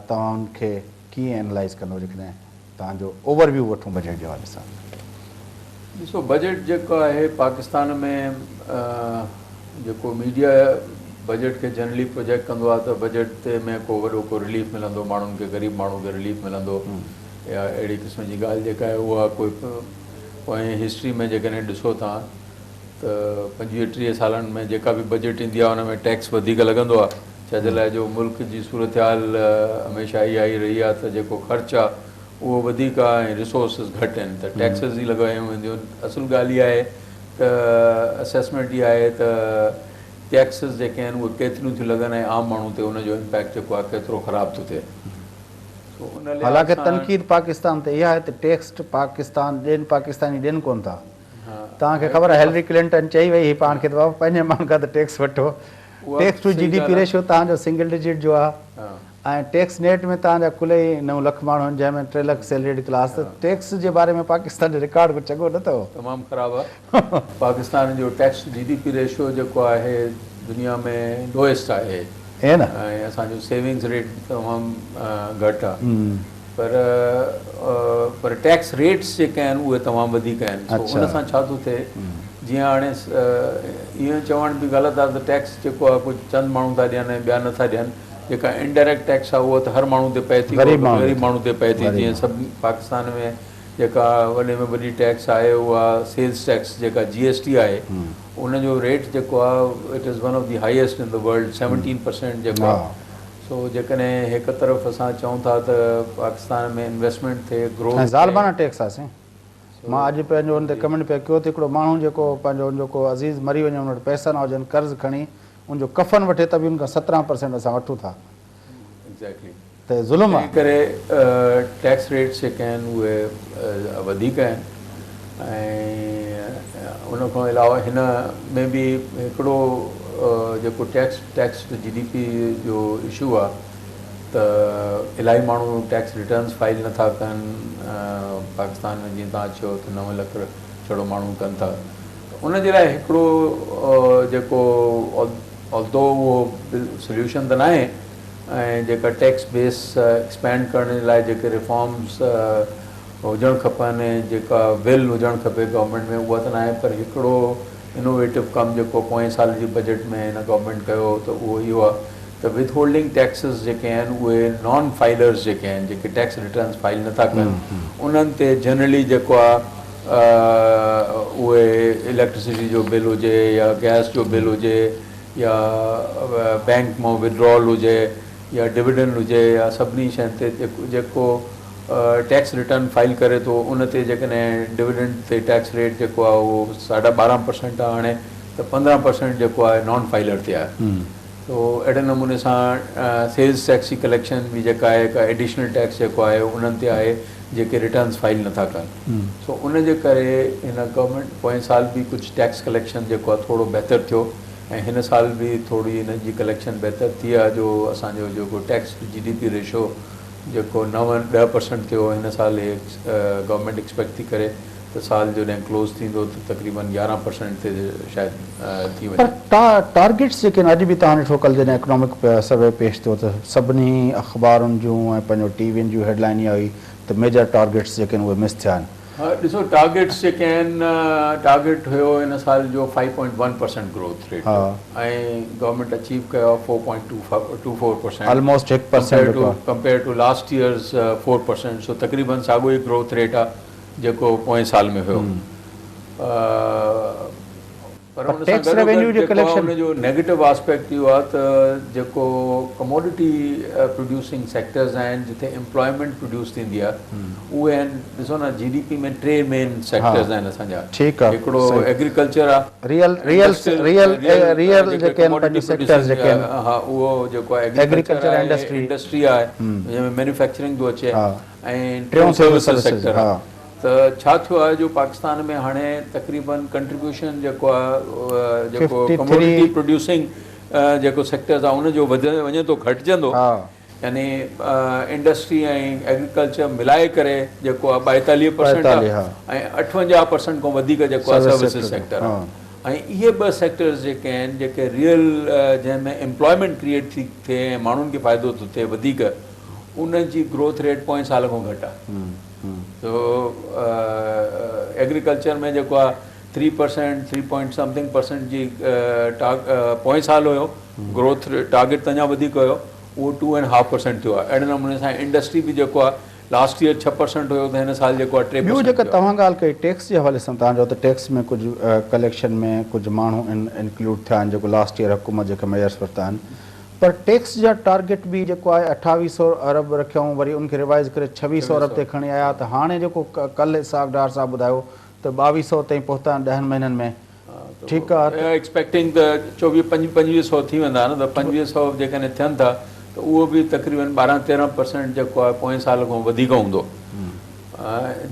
तव्हां उनखे कीअं एनालाइज़ कंदो जेकॾहिं तव्हांजो ओवरव्यू वठूं बजट जे हवाले सां ॾिसो बजट जेको आहे पाकिस्तान में जेको मीडिया बजट खे जनरली प्रोजेक्ट कंदो आहे त बजट ते में को वॾो को रिलीफ मिलंदो माण्हुनि खे ग़रीब माण्हू खे रिलीफ मिलंदो या अहिड़ी क़िस्म जी ॻाल्हि जेका आहे उहा कोई पोइ हिस्ट्री में जेकॾहिं ॾिसो तव्हां त 25-30 सालनि में जेका बि बजट ईंदी आहे हुन में टैक्स वधीक लॻंदो आहे छाजे लाइ जो मुल्क जी सूरत हाल हमेशह इहा ई रही आहे त जेको ख़र्चु आहे उहो वधीक आहे ऐं रिसोर्सिस घटि आहिनि त टैक्सिस ई लॻायूं वेंदियूं असुलु ॻाल्हि इहा आहे त असेसमेंट इहा आहे त टैक्सिस जेके आहिनि उहे केतिरियूं थियूं लॻनि ऐं आम माण्हू ते उनजो इम्पैक्ट जेको आहे केतिरो ख़राबु थो थिए हालांकि तनक़ीद पाकिस्तान ते इहा आहे त टैक्स पाकिस्तान ॾियनि पाकिस्तानी ॾियनि कोन था तव्हांखे ख़बर आहे हिलरी क्लिंटन चई वई पाण खे त बाबा पंहिंजे माण्हुनि खां त टैक्स वठो टैक्स टू GDP रेशियो तव्हांजो सिंगल डिजिट जो आहे ऐं टैक्स नेट में तव्हांजा कुल ई 9 लख माण्हू आहिनि जंहिंमें 3 लख सैलरीड क्लास त टैक्स जे बारे में पाकिस्तान जो रिकॉर्ड कुझु चङो न अथव तमामु ख़राबु आहे पाकिस्तान जो टैक्स GDP रेशियो जेको आहे दुनिया में लोएस्ट आहे ऐं न ऐं असांजो सेविंग्स रेट तमामु घटि आहे पर टैक्स रेट्स जेके आहिनि उहे तमामु वधीक आहिनि उन सां छा थो थिए जीअं हाणे इहो चवण बि ग़लति आहे त टैक्स जेको आहे कुझु चंद माण्हू था ॾियनि ऐं ॿिया नथा ॾियनि जेका इनडायरेक्ट टैक्स आहे उहा त हर माण्हू ते पए थी ग़रीब माण्हू ते पए थी जीअं सभु पाकिस्तान में जेका वॾे में वॾी टैक्स आहे उहा सेल्स टैक्स जेका GST आहे उनजो रेट जेको आहे it is one of the highest in the world 17% जेको आहे सो जेकॾहिं हिकु तरफ़ असां चऊं था त पाकिस्तान में इन्वेस्टमेंट थिए ग्रोथ ज़ालमाना टैक्स आहे मां अॼु पंहिंजो हुन ते कमेंट पिया कयो त हिकिड़ो माण्हू जेको पंहिंजो जेको अज़ीज़ मरी वञे हुन वटि पैसा न हुजनि कर्ज़ु खणी उनजो कफ़न वठे त बि उनखां 17% असां वठूं था एक्ज़ैक्टली त ज़ुल्म आहे करे टैक्स रेट्स जेके आहिनि उहे वधीक आहिनि ऐं उन खां अलावा हिन में बि हिकिड़ो जेको टैक्स GDP जो इशू आहे त इलाही माण्हू टैक्स रिटर्न्स फाइल नथा कनि पाकिस्तान में जीअं तव्हां चयो त 9 लख छड़ो माण्हू कनि था उनजे लाइ हिकिड़ो जेको ऑल्दो उहो सोल्यूशन त न आहे ऐं जेका टैक्स बेस एक्सपैंड करण जे लाइ जेके रिफॉर्म्स हुजणु खपनि ऐं जेका विल हुजणु खपे गवर्नमेंट में उहा त न आहे पर हिकिड़ो इनोवेटिव कमु जेको पोएं साल जी बजट में हिन गवर्नमेंट कयो त उहो इहो आहे त विथ होल्डिंग टैक्सिस जेके आहिनि उहे नॉन फाइलर्स जेके आहिनि जेके टैक्स रिटर्न्स फाइल नथा कनि उन्हनि ते जनरली जेको आहे उहे इलेक्ट्रिसिटी जो बिल हुजे या गैस जो बिल हुजे या बैंक मां विड्रॉल हुजे या डिविडेंड हुजे या सभिनी शयुनि ते जेको टैक्स रिटर्न फाइल करे थो उन ते जेकॾहिं डिविडेंड ते टैक्स रेट जेको आहे उहो 12.5% आहे हाणे त 15% जेको आहे नॉन फाइलर ते आहे तो अहिड़े नमूने सां सेल्स टैक्स जी कलेक्शन बि जेका आहे का एडिशनल टैक्स जेको आहे उन्हनि ते आहे जेके रिटर्न्स फाइल नथा कनि सो उन जे करे हिन गवर्नमेंट पोएं साल बि कुझु टैक्स कलेक्शन जेको आहे थोरो बहितर थियो ऐं हिन साल बि थोरी हिन जी कलेक्शन बहितर थी आहे जो असांजो जेको टैक्स GDP रेशो जेको 9-10% थियो हिन साल गवर्नमेंट एक्सपेक्ट थी करे त साल जॾहिं क्लोज़ थींदो त तक़रीबन 11% ते शायदि थी वञे टारगेट्स जेके अॼु बि तव्हां ॾिठो कल्ह जॾहिं इकोनॉमिक सर्वे पेश थियो त सभिनी अख़बारुनि जूं ऐं पंहिंजो टीवियुनि जूं हेडलाइन इहा हुई त मेजर टारगेट्स जेके आहिनि उहे मिस थिया आहिनि हा ॾिसो टारगेट्स जेके आहिनि टारगेट हुयो हिन साल जो 5.1% ग्रोथ रेट ऐं गवर्नमेंट अचीव कयो 4.24% almost 1% compare to last years 4% so तक़रीबन साॻियो ई ग्रोथ रेट आहे जेको पोएं साल में हुयो पर हुन सां गॾु हुनजो नेगेटिव आस्पेक्ट इहो आहे त जेको कमोडिटी प्रोड्यूसिंग सेक्टर्स आहिनि जिथे एम्प्लॉयमेंट प्रोड्यूस थींदी आहे उहे आहिनि ॾिसो न GDP में 3 मेन सेक्टर्स आहिनि असांजा हिकिड़ो एग्रीकल्चर आहे हा उहो जेको आहे एग्रीकल्चर इंडस्ट्री आहे जंहिंमें मैन्युफैक्चरिंग थो अचे ऐं टियों सर्विसेज सेक्टर आहे त छा थियो आहे जो पाकिस्तान में हाणे तक़रीबन कंट्रीब्यूशन जेको आहे जेको कमोडिटी प्रोड्यूसिंग जेको सेक्टर्स आहे उनजो वञे थो घटिजंदो यानी इंडस्ट्री ऐं एग्रीकल्चर मिलाए करे जेको आहे 42% ऐं 58% खां वधीक जेको आहे सर्विसिस सेक्टर आहे ऐं इहे ॿ सेक्टर्स जेके आहिनि जेके रियल जंहिंमें एम्प्लॉयमेंट क्रिएट थी थिए ऐं माण्हुनि खे फ़ाइदो थो थिए वधीक उनजी ग्रोथ रेट पोएं साल खां घटि आहे तो एग्रीकल्चर में जेको आहे 3% 3.something% जी पोएं साल हुयो ग्रोथ टारगेट त अञा वधीक हुयो उहो 2.5% थियो आहे अहिड़े नमूने सां इंडस्ट्री बि जेको आहे लास्ट ईयर 6% हुयो त हिन साल जेको आहे 3%। ॿियो जेका तव्हां ॻाल्हि कई टैक्स जे हवाले सां तव्हांजो त टैक्स में कुझु कलेक्शन में कुझु माण्हू इंक्लूड थिया आहिनि जेको लास्ट ईयर हुकूमत जेके मेजर्स वरिता आहिनि पर टैक्स जा टारगेट बि जेको आहे 2800 अरब रखियऊं वरी उनखे रिवाइज़ करे 2600 अरब ते खणी आया त हाणे जेको कल्ह साहब डार साहब ॿुधायो त 2200 ताईं पहुता 10 महीननि में ठीकु आहे एक्सपेक्टिंग त 24-2500 थी वेंदा न त 2500 जेकॾहिं थियनि था त उहो बि तक़रीबन 12-13% जेको आहे पोएं साल खां वधीक हूंदो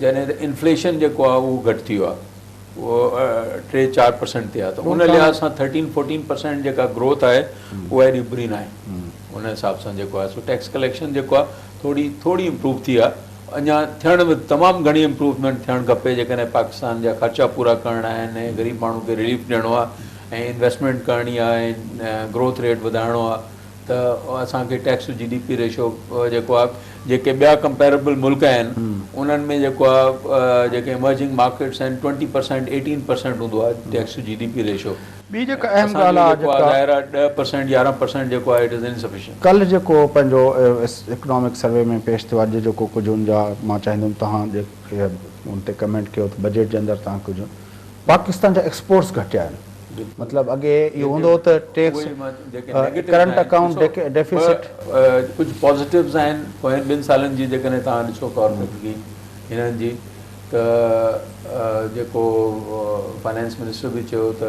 जॾहिं त इन्फ्लेशन जेको आहे उहो घटि थी वियो आहे उहो 3-4% ते आहे त उन लिहाज़ सां 13-14% जेका ग्रोथ आहे उहा एॾी बुरी न आहे उन हिसाब सां जेको आहे सो टैक्स कलेक्शन जेको आहे थोरी इम्प्रूव थी आहे अञा थियण में तमामु घणी इम्प्रूवमेंट थियणु खपे जेकॾहिं पाकिस्तान जा ख़र्चा पूरा करणा आहिनि ऐं ग़रीब माण्हू खे रिलीफ ॾियणो आहे ऐं इन्वेस्टमेंट करणी आहे ऐं ग्रोथ रेट वधाइणो आहे त असांखे टैक्स GDP रेशो जेको आहे जेके ॿिया कंपेरेबल मुल्क आहिनि उन्हनि में जेको आहे जेके इमर्जिंग मार्केट्स आहिनि 20% 18% हूंदो आहे टैक्स GDP रेशो ॿी जेका अहम ॻाल्हि आहे 10% 11% जेको आहे इट इज़ इनसफिशिएंट कल्ह जेको पंहिंजो इकोनॉमिक सर्वे में पेश थियो अॼु जेको कुझु हुनजा मां चाहींदुमि तव्हां जेके हुन ते कमेंट कयो त बजट जे अंदरि तव्हां कुझु पाकिस्तान जा एक्सपोर्ट्स घटिया आहिनि मतलब अगे इहो हूंदो त टैक्स करंट अकाउंट डेफिसिट कुझु पॉजिटिव्स आहिनि पोयनि 2 सालनि जी जेकॾहिं तव्हां ॾिसो कॉर्पोरेट हिननि जी त जेको फाइनेंस मिनिस्टर बि चयो त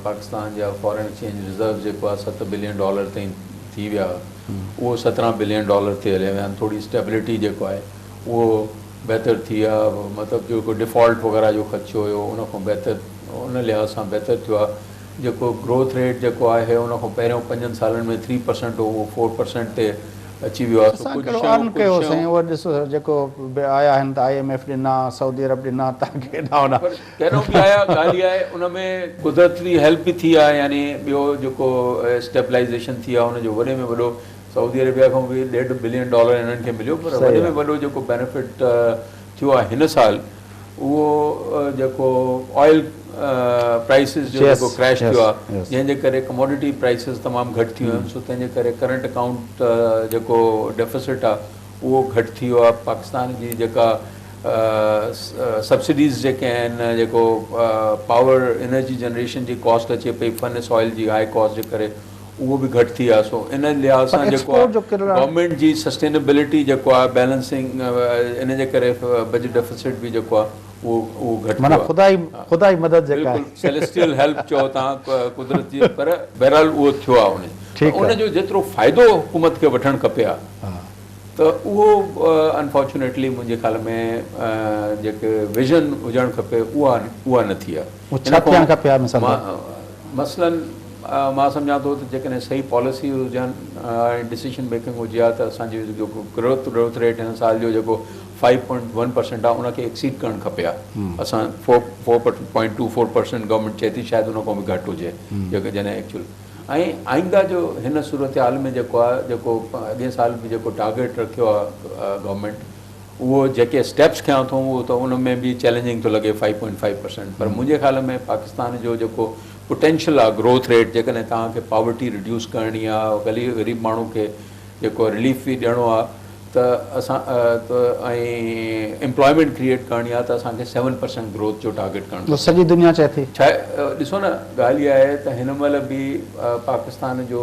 पाकिस्तान जा फॉरेन एक्सचेंज रिज़र्व जेको आहे $7 बिलियन ताईं थी विया उहो $17 बिलियन ते हलिया विया आहिनि थोरी स्टेबिलिटी जेको आहे उहो बहितर थी आहे मतिलबु जेको डिफॉल्ट वग़ैरह जो ख़र्चो हुयो उन खां बहितर उन लिहाज़ सां बहितर थियो आहे जेको ग्रोथ रेट जेको आहे उन खां पहिरियों 5 सालनि में 3% उहो 4% ते अची वियो आहे जेको आया आहिनि त IMF ॾिना सऊदी अरब ॾिना तव्हांखे कहिड़ो बि आया ॻाल्हि आहे उन में कुदरती हेल्प बि थी आहे यानी ॿियो जेको स्टेबलाइज़ेशन थी आहे हुनजो वॾे में वॾो सऊदी अरेबिया खां बि $1.5 बिलियन हिननि खे मिलियो पर वॾे में वॾो जेको बेनिफिट थियो आहे हिन साल उहो जेको ऑयल प्राइसिस जो Yes, जेको क्रैश yes, थियो आहे yes. जंहिंजे करे कमोडिटी प्राइसिस तमामु घटि थी वियूं आहिनि, सो तंहिंजे करे करंट अकाउंट जेको डेफिसिट आहे उहो घटि थी वियो आहे। पाकिस्तान जी जेका सब्सिडीज़ जेके आहिनि, जेको पावर एनर्जी जनरेशन जी कॉस्ट अचे पई फर्नेस ऑयल जी हाई कॉस्ट जे करे, उहो बि घटि थी आहे। सो इन लिहाज़ सां जेको आहे गवर्नमेंट जी सस्टेनेबिलिटी जेको आहे बैलेंसिंग, इन जे करे बजट डेफिसिट बि जेको आहे उहो घटि माना ख़ुदा ई मदद जेका आहे सेलेस्टियल हेल्प चओ तव्हां कुदरती, पर बहरहाल उहो थियो आहे। उनजो जेतिरो फ़ाइदो हुकूमत खे वठणु खपे आहे त उहो अनफॉर्चुनेटली मुंहिंजे ख़्याल में जेके विज़न हुजणु खपे उहा न थी आहे। मसलन मां सम्झां थो त जेकॾहिं सही पॉलिसी हुजनि, डिसीजन मेकिंग हुजे हा, त असांजी जेको ग्रोथ रेट हिन साल जो जेको 5.1% आहे उनखे एक्सीड करणु खपे आहे। असां 4.24% गवर्नमेंट चए थी, शायदि उन खां बि घटि हुजे जेके जॾहिं एक्चुअल। ऐं आईंदा जो हिन सूरत हाल में जेको आहे, जेको अॻे साल बि जेको टारगेट रखियो आहे गवर्नमेंट, उहो जेके स्टेप्स खयां थो उहो त उन में बि चैलेंजिंग थो लॻे 5.5%। पर मुंहिंजे ख़्याल में पाकिस्तान जो जेको पोटेंशियल आहे ग्रोथ रेट, जेकॾहिं तव्हांखे पॉवर्टी रिड्यूस करणी आहे, ग़रीब माण्हू खे जेको रिलीफ बि ॾियणो आहे, त असां ऐं एम्प्लॉयमेंट क्रिएट करणी आहे, त असांखे 7% ग्रोथ जो टारगेट करणो। सॼी दुनिया चए थी छा आहे, ॾिसो न, ॻाल्हि इहा आहे त हिन महिल बि पाकिस्तान जो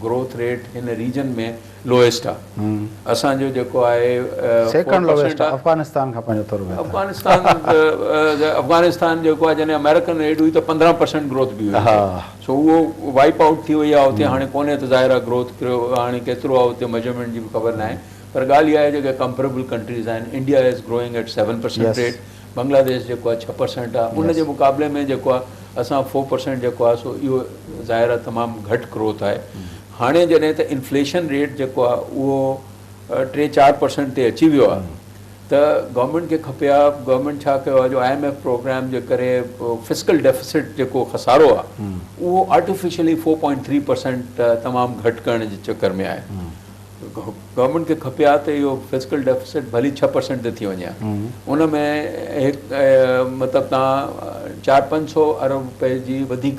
ग्रोथ रेट हिन रीजन में लोएस्ट आहे। असांजो जेको आहे अफ़गानिस्तान खां पंहिंजो थोरो अफ़गानिस्तान जेको आहे, जॾहिं अमेरिकन एड हुई त 15% ग्रोथ बि हुई। सो उहो वाइप आउट थी वई आहे उते, हाणे कोन्हे त ज़ाहिर आहे ग्रोथ हाणे केतिरो आहे उते मेजरमेंट जी बि ख़बर न आहे। पर ॻाल्हि इहा आहे जेके कंपेरेबल कंट्रीज़ आहिनि, India is growing at 7% rate, Bangladesh जेको आहे 6% आहे, उन जे मुक़ाबले में जेको आहे असां 4% जेको आहे, सो इहो ज़ाहिर आहे तमामु घटि ग्रोथ आहे। हाणे जॾहिं त इन्फ्लेशन रेट जेको आहे उहो 3-4% ते अची वियो आहे, त गवर्नमेंट खे खपे आहे, गवर्नमेंट छा कयो आहे, जो IMF प्रोग्राम जे करे फिस्कल डेफिसिट जेको खसारो आहे उहो आर्टिफिशियली 4.3% तमामु घटि करण जे चकर में आहे। गवर्नमेंट खे खपे आहे त इहो फिस्कल डेफिसिट भली 6% ते थी वञे। उन में मतिलबु तव्हां 400-500 अरब रुपए जी वधीक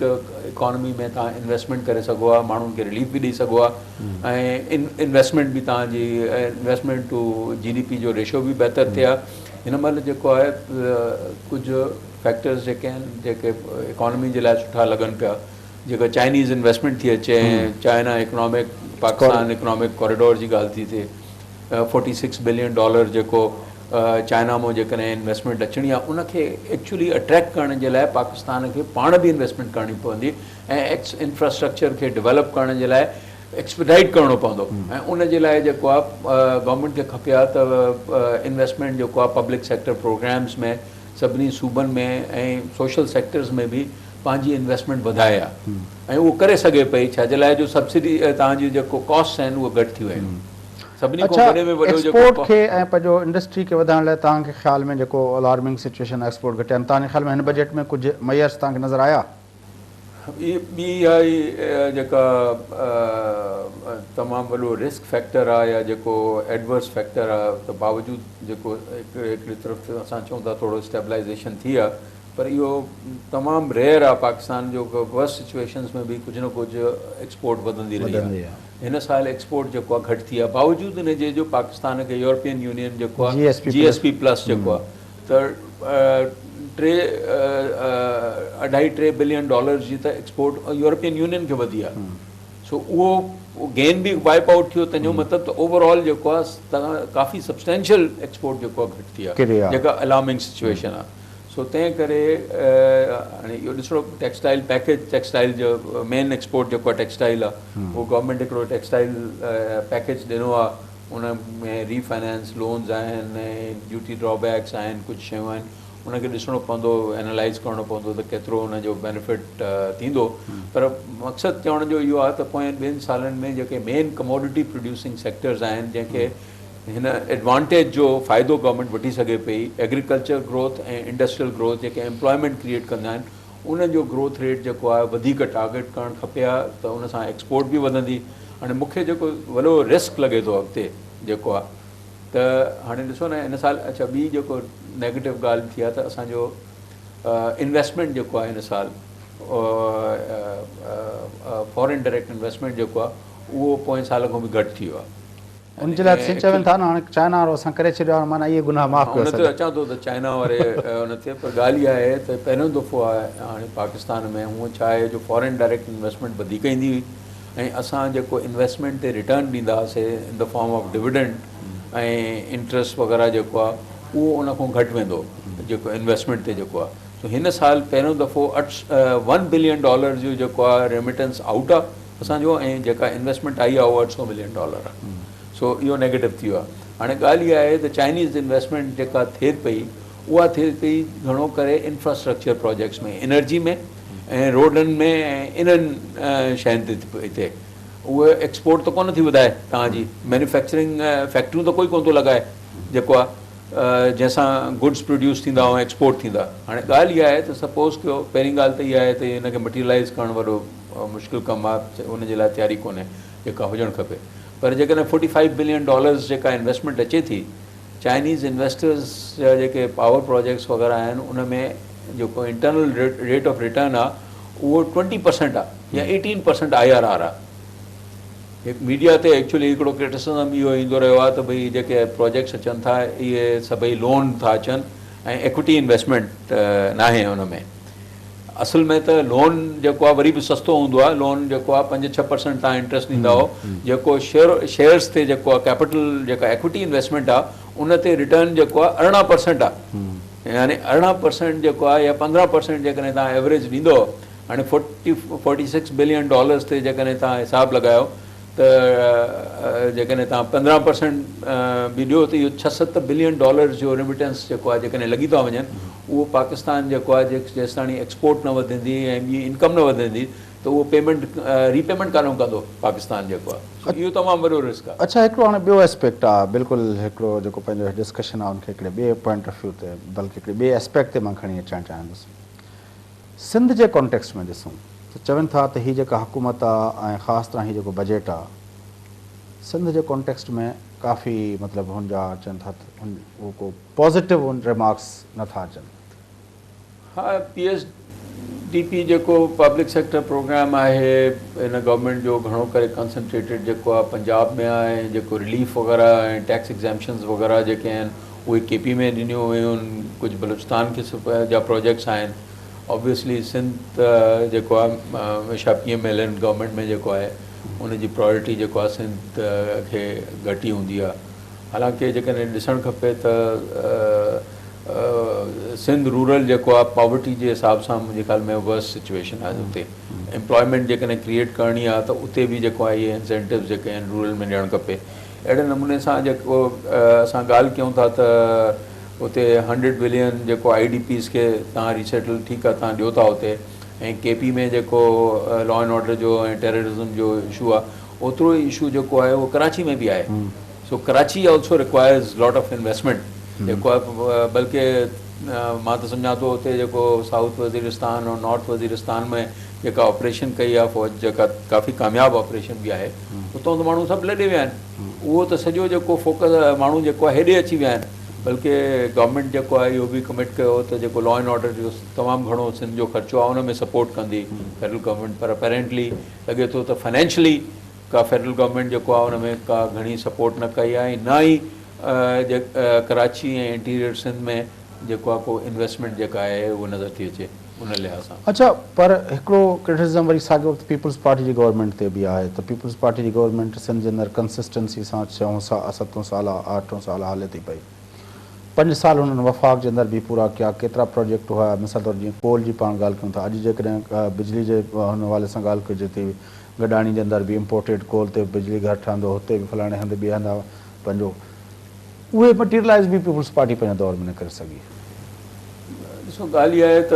इकॉनमी में तव्हां इन्वेस्टमेंट करे सघो आहे, माण्हुनि खे रिलीफ बि ॾेई सघो आहे, ऐं इन्वेस्टमेंट बि तव्हांजी इन्वेस्टमेंट टू GDP जो रेशो बि बहितर थिए आहे। हिन महिल जेको आहे कुझु फैक्टर्स जेके आहिनि, जेके इकॉनमी जे लाइ सुठा लॻनि पिया, जेका चाइनीज़ इन्वेस्टमेंट थी अचे, China economic Pakistan economic corridor जी ॻाल्हि थी थिए, $46 बिलियन जेको चाइना मां जेकॾहिं इन्वेस्टमेंट अचणी आहे, उनखे एक्चुअली अट्रैक्ट करण जे लाइ पाकिस्तान खे पाण बि इन्वेस्टमेंट करणी पवंदी, ऐं इंफ्रास्ट्रक्चर खे डेवलप करण जे लाइ एक्सपीडाइट करिणो पवंदो। ऐं उन जे लाइ जेको आहे गवर्नमेंट खे खपे आहे त इन्वेस्टमेंट जेको आहे पब्लिक सेक्टर प्रोग्राम्स में सभिनी सूबनि में ऐं सोशल सेक्टर्स में बि पंहिंजी इन्वेस्टमेंट वधाए आहे, ऐं उहो करे सघे पई, छाजे लाइ जो सब्सिडी तव्हांजी जेको कॉस्ट आहिनि उहे घटि थी वियूं आहिनि। सभिनी खां वॾे में वॾो एक्सपोर्ट खे ऐं पंहिंजो इंडस्ट्री खे वधाइण लाइ तव्हांखे ख़्याल में जेको अलार्मिंग सिचुएशन एक्सपोर्ट घटिया आहिनि, तव्हांजे ख़्याल में हिन बजट में कुझु मयर्स तव्हांखे नज़र आया? ॿी आहे जेका तमामु वॾो रिस्क फैक्टर आहे या जेको एडवर्स फैक्टर आहे, त बावजूदि जेको हिकिड़ी तरफ़ असां चऊं था थोरो स्टेबलाइज़ेशन थी आहे, पर इहो तमामु रेयर आहे पाकिस्तान जो वर्स्ट सिचुएशन्स में बि कुझु न कुझु एक्सपोर्ट वधंदी रही आहे। हिन साल एक्सपोर्ट जेको आहे घटि थी आहे, बावजूदि हिन जे जो पाकिस्तान खे यूरोपियन यूनियन जेको आहे GSP+ जेको आहे, त 2.5-3 बिलियन जी त एक्सपोर्ट यूरोपियन यूनियन खे वधी आहे। सो उहो गेन बि वाइप आउट थियो, तंहिंजो मतिलबु त ओवरऑल जेको आहे काफ़ी सब्सटेंशियल एक्सपोर्ट जेको आहे घटि थी आहे, जेका अलार्मिंग सिचुएशन आहे। सो तंहिं करे हाणे इहो ॾिसो टेक्सटाइल पैकेज, टेक्सटाइल जो मेन एक्सपोर्ट जेको आहे टेक्सटाइल आहे, उहो गवर्नमेंट हिकिड़ो टेक्सटाइल पैकेज ॾिनो आहे, उन में रीफाइनेंस लोन्स आहिनि ऐं ड्यूटी ड्रॉबैक्स आहिनि, कुझु शयूं आहिनि, उनखे ॾिसणो पवंदो, एनालाइज़ करिणो पवंदो त केतिरो हुनजो बेनिफिट थींदो। पर मक़सदु चवण जो इहो आहे त पोयनि 2 सालनि में जेके मेन कमोडिटी प्रोड्यूसिंग सेक्टर्स आहिनि, जंहिंखे हिन एडवांटेज जो फ़ाइदो गवर्नमेंट वठी सघे पई, एग्रीकल्चर ग्रोथ ऐं इंडस्ट्रियल ग्रोथ जेके एम्प्लॉयमेंट क्रिएट कंदा आहिनि, उनजो ग्रोथ रेट जेको आहे वधीक टारगेट करणु खपे आहे, त उन सां एक्सपोर्ट बि वधंदी। हाणे मूंखे जेको वॾो रिस्क लॻे थो अॻिते जेको आहे, त हाणे ॾिसो न हिन साल, अच्छा ॿी जेको नेगेटिव ॻाल्हि थी आहे त असांजो इन्वेस्टमेंट जेको आहे हिन साल फॉरेन डायरेक्ट इन्वेस्टमेंट जेको आहे उहो पोएं साल खां बि घटि थी वियो आहे। उन जे लाइ चवनि था न हाणे चाइना वारो असां करे छॾियो आहे, माना इहे गुनाह माफ़ उन ते कयो। अचां थो त चाइना वारे उन ते, पर ॻाल्हि इहा आहे त पहिरियों दफ़ो आहे हाणे पाकिस्तान में हूअं छा आहे जो फॉरेन डायरेक्ट इन्वेस्टमेंट वधीक ईंदी हुई ऐं असां जेको इन्वेस्टमेंट ते रिटर्न ॾींदा हुआसीं in the form of dividend ऐं इंट्रस्ट वग़ैरह जेको आहे उहो उन खां घटि वेंदो जेको इन्वेस्टमेंट ते जेको आहे। सो हिन साल पहिरियों दफ़ो $1 बिलियन जो जेको आहे रेमिटेंस आउट आहे असांजो, ऐं जेका इन्वेस्टमेंट आई आहे उहो $800 मिलियन आहे। सो इहो नेगेटिव थी वियो आहे। हाणे ॻाल्हि इहा आहे त चाइनीज़ इन्वेस्टमेंट जेका थिए पई उहा थिए पई घणो करे इंफ्रास्ट्रक्चर प्रोजेक्ट्स में, एनर्जी में ऐं रोडनि में ऐं इन्हनि शयुनि ते हिते उहे एक्सपोर्ट त कोन थी वधाए, तव्हांजी मैन्युफैक्चरिंग फैक्ट्रियूं त कोई कोन थो लॻाए जेको आहे जंहिंसां गुड्स प्रोड्यूस थींदा ऐं एक्सपोर्ट थींदा। हाणे ॻाल्हि इहा आहे त सपोज़ कयो पहिरीं ॻाल्हि त इहा आहे त हिनखे मटीरियलाइज़ करणु वॾो मुश्किल कमु आहे, उनजे लाइ तयारी कोन्हे जेका हुजणु खपे। पर जेकॾहिं $45 बिलियन जेका इन्वेस्टमेंट अचे थी, चाइनीज़ इन्वेस्टर्स जा जेके पावर प्रोजेक्ट्स वग़ैरह आहिनि उन में जेको इंटरनल रेट ऑफ रिटर्न आहे उहो 20% आहे या 18% IRR आहे। हिकु मीडिया ते एक्चुअली हिकिड़ो क्रिटिसिज़म इहो ईंदो रहियो आहे त भई जेके प्रोजेक्ट्स अचनि था इहे सभई लोन था अचनि ऐं एक्विटी इन्वेस्टमेंट न आहे उन में। असल में त लोन जेको आहे वरी बि सस्तो हूंदो आहे, लोन जेको आहे 5-6% तव्हां इंट्रस्ट ॾींदा हो, जेको शेयर्स ते जेको आहे कैपिटल जेका एक्विटी इन्वेस्टमेंट आहे उन ते रिटर्न जेको आहे 18% आहे, यानी 18% जेको आहे या 15% जेकॾहिं तव्हां एवरेज ॾींदो। हाणे $46 बिलियन ते जेकॾहिं तव्हां हिसाबु लॻायो त जेकॾहिं तव्हां 15% बि ॾियो त इहो $6-7 बिलियन जो रेमिटेंस जेको आहे जेकॾहिं लॻी था वञनि, उहो पाकिस्तान जेको आहे जेसि ताणी एक्सपोर्ट न वधंदी ऐं ॿी इनकम न वधंदी त उहो पेमेंट रीपेमेंट कान कंदो पाकिस्तान जेको आहे। इहो तमामु वॾो रिस्क आहे। अच्छा, हिकिड़ो हाणे ॿियो एस्पेक्ट आहे, बिल्कुलु हिकिड़ो जेको पंहिंजो डिस्कशन आहे उनखे हिकिड़े ॿिए पॉइंट ऑफ व्यू ते, बल्कि हिकिड़े ॿिए एस्पेक्ट ते मां खणी अचणु चाहींदुसि। सिंध जे कॉन्टेक्स्ट में ॾिसूं त चवनि था त हीअ जेका हुकूमत आहे ऐं ख़ासि तरह हीअ जेको बजट आहे, सिंध जे कॉन्टेक्स्ट में काफ़ी मतिलबु हुनजा अचनि था उहो को पॉज़िटिव रिमार्क्स नथा अचनि। हा, PSDP जेको पब्लिक सेक्टर प्रोग्राम आहे हिन गवर्नमेंट जो घणो करे कंसंट्रेटेड जेको आहे पंजाब में आहे, जेको रिलीफ वग़ैरह ऐं टैक्स एग्ज़ैम्पशन्स वग़ैरह जेके आहिनि उहे KP में ॾिनियूं हुयूं, कुझु बलूचिस्तान खे जा प्रोजेक्ट्स आहिनि। ऑब्वियसली सिंध जेको आहे हमेशह PMLN गवर्नमेंट में जेको आहे उनजी प्रायोरिटी जेको आहे सिंध खे घटि ई हूंदी आहे। हालांकि जेकॾहिं ॾिसणु खपे त सिंध रूरल जेको आहे पॉवर्टी जे हिसाब सां मुंहिंजे ख़्याल में वर्स्ट सिचुएशन आहे। उते एम्प्लॉयमेंट जेकॾहिं क्रिएट करणी आहे त उते बि जेको आहे इहे इंसेंटिव्स जेके आहिनि रूरल में ॾियणु खपे। अहिड़े नमूने सां जेको असां ॻाल्हि कयूं था त उते 100 बिलियन जेको IDPs खे तव्हां रिसेटल ठीकु आहे तव्हां ॾियो था उते, ऐं KP में जेको लॉ एंड ऑर्डर जो ऐं टेररिज़म जो इशू आहे ओतिरो ई इशू जेको आहे उहो कराची में बि आहे। So Karachi also requires lot of investment जेको आहे, बल्कि मां त सम्झां थो उते जेको साउथ वज़ीरिस्तान और नॉर्थ वज़ीरिस्तान में जेका ऑपरेशन कई आहे फ़ौज, जेका काफ़ी कामयाबु ऑपरेशन बि आहे, उतां त माण्हू सभु लॾे विया आहिनि। उहो त सॼो जेको फोकस माण्हू जेको आहे हेॾे अची विया आहिनि, बल्कि गवर्नमेंट जेको आहे इहो बि कमिट कयो त जेको लॉ एंड ऑर्डर जो तमामु घणो सिंध जो ख़र्चो आहे उन में सपोर्ट कंदी फेडरल गवर्नमेंट। पर अपेरेंटली लॻे थो त फाइनेंशियली का फेडरल गवर्नमेंट जेको आहे उन में का घणी सपोर्ट न कई आहे, न ई कराची ऐं इंटीरियर सिंध में जेको आहे को इन्वेस्टमेंट जेका आहे उहो नज़र थी अचे उन लिहाज़ सां। अच्छा, पर हिकिड़ो क्रिटिसिज़म वरी साॻियो वक़्तु पीपल्स पार्टी जी गवर्नमेंट ते बि आहे त पीपल्स पार्टी जी गवर्नमेंट सिंध जे अंदरि कंसिस्टेंसी सां 6-7 साल 8 साल हले थी पई। 5 साल हुननि वफ़ाक़ जे अंदरि बि पूरा कया। केतिरा प्रोजेक्ट हुआ, मिसाल तौरु जीअं कोल जी पाण ॻाल्हि कयूं था, अॼु जेकॾहिं बिजली जे हुन हवाले सां ॻाल्हि कजे थी, गॾाणी जे अंदरि बि इम्पोर्टेड कोल ते बिजली घर ठहंदो, हुते बि फलाणे हंधि ॿिए हंधि पंहिंजो उहे मटीरियलाइज़ बि पीपल्स पार्टी पंहिंजे दौर में न करे सघी। ॾिसो, ॻाल्हि इहा आहे त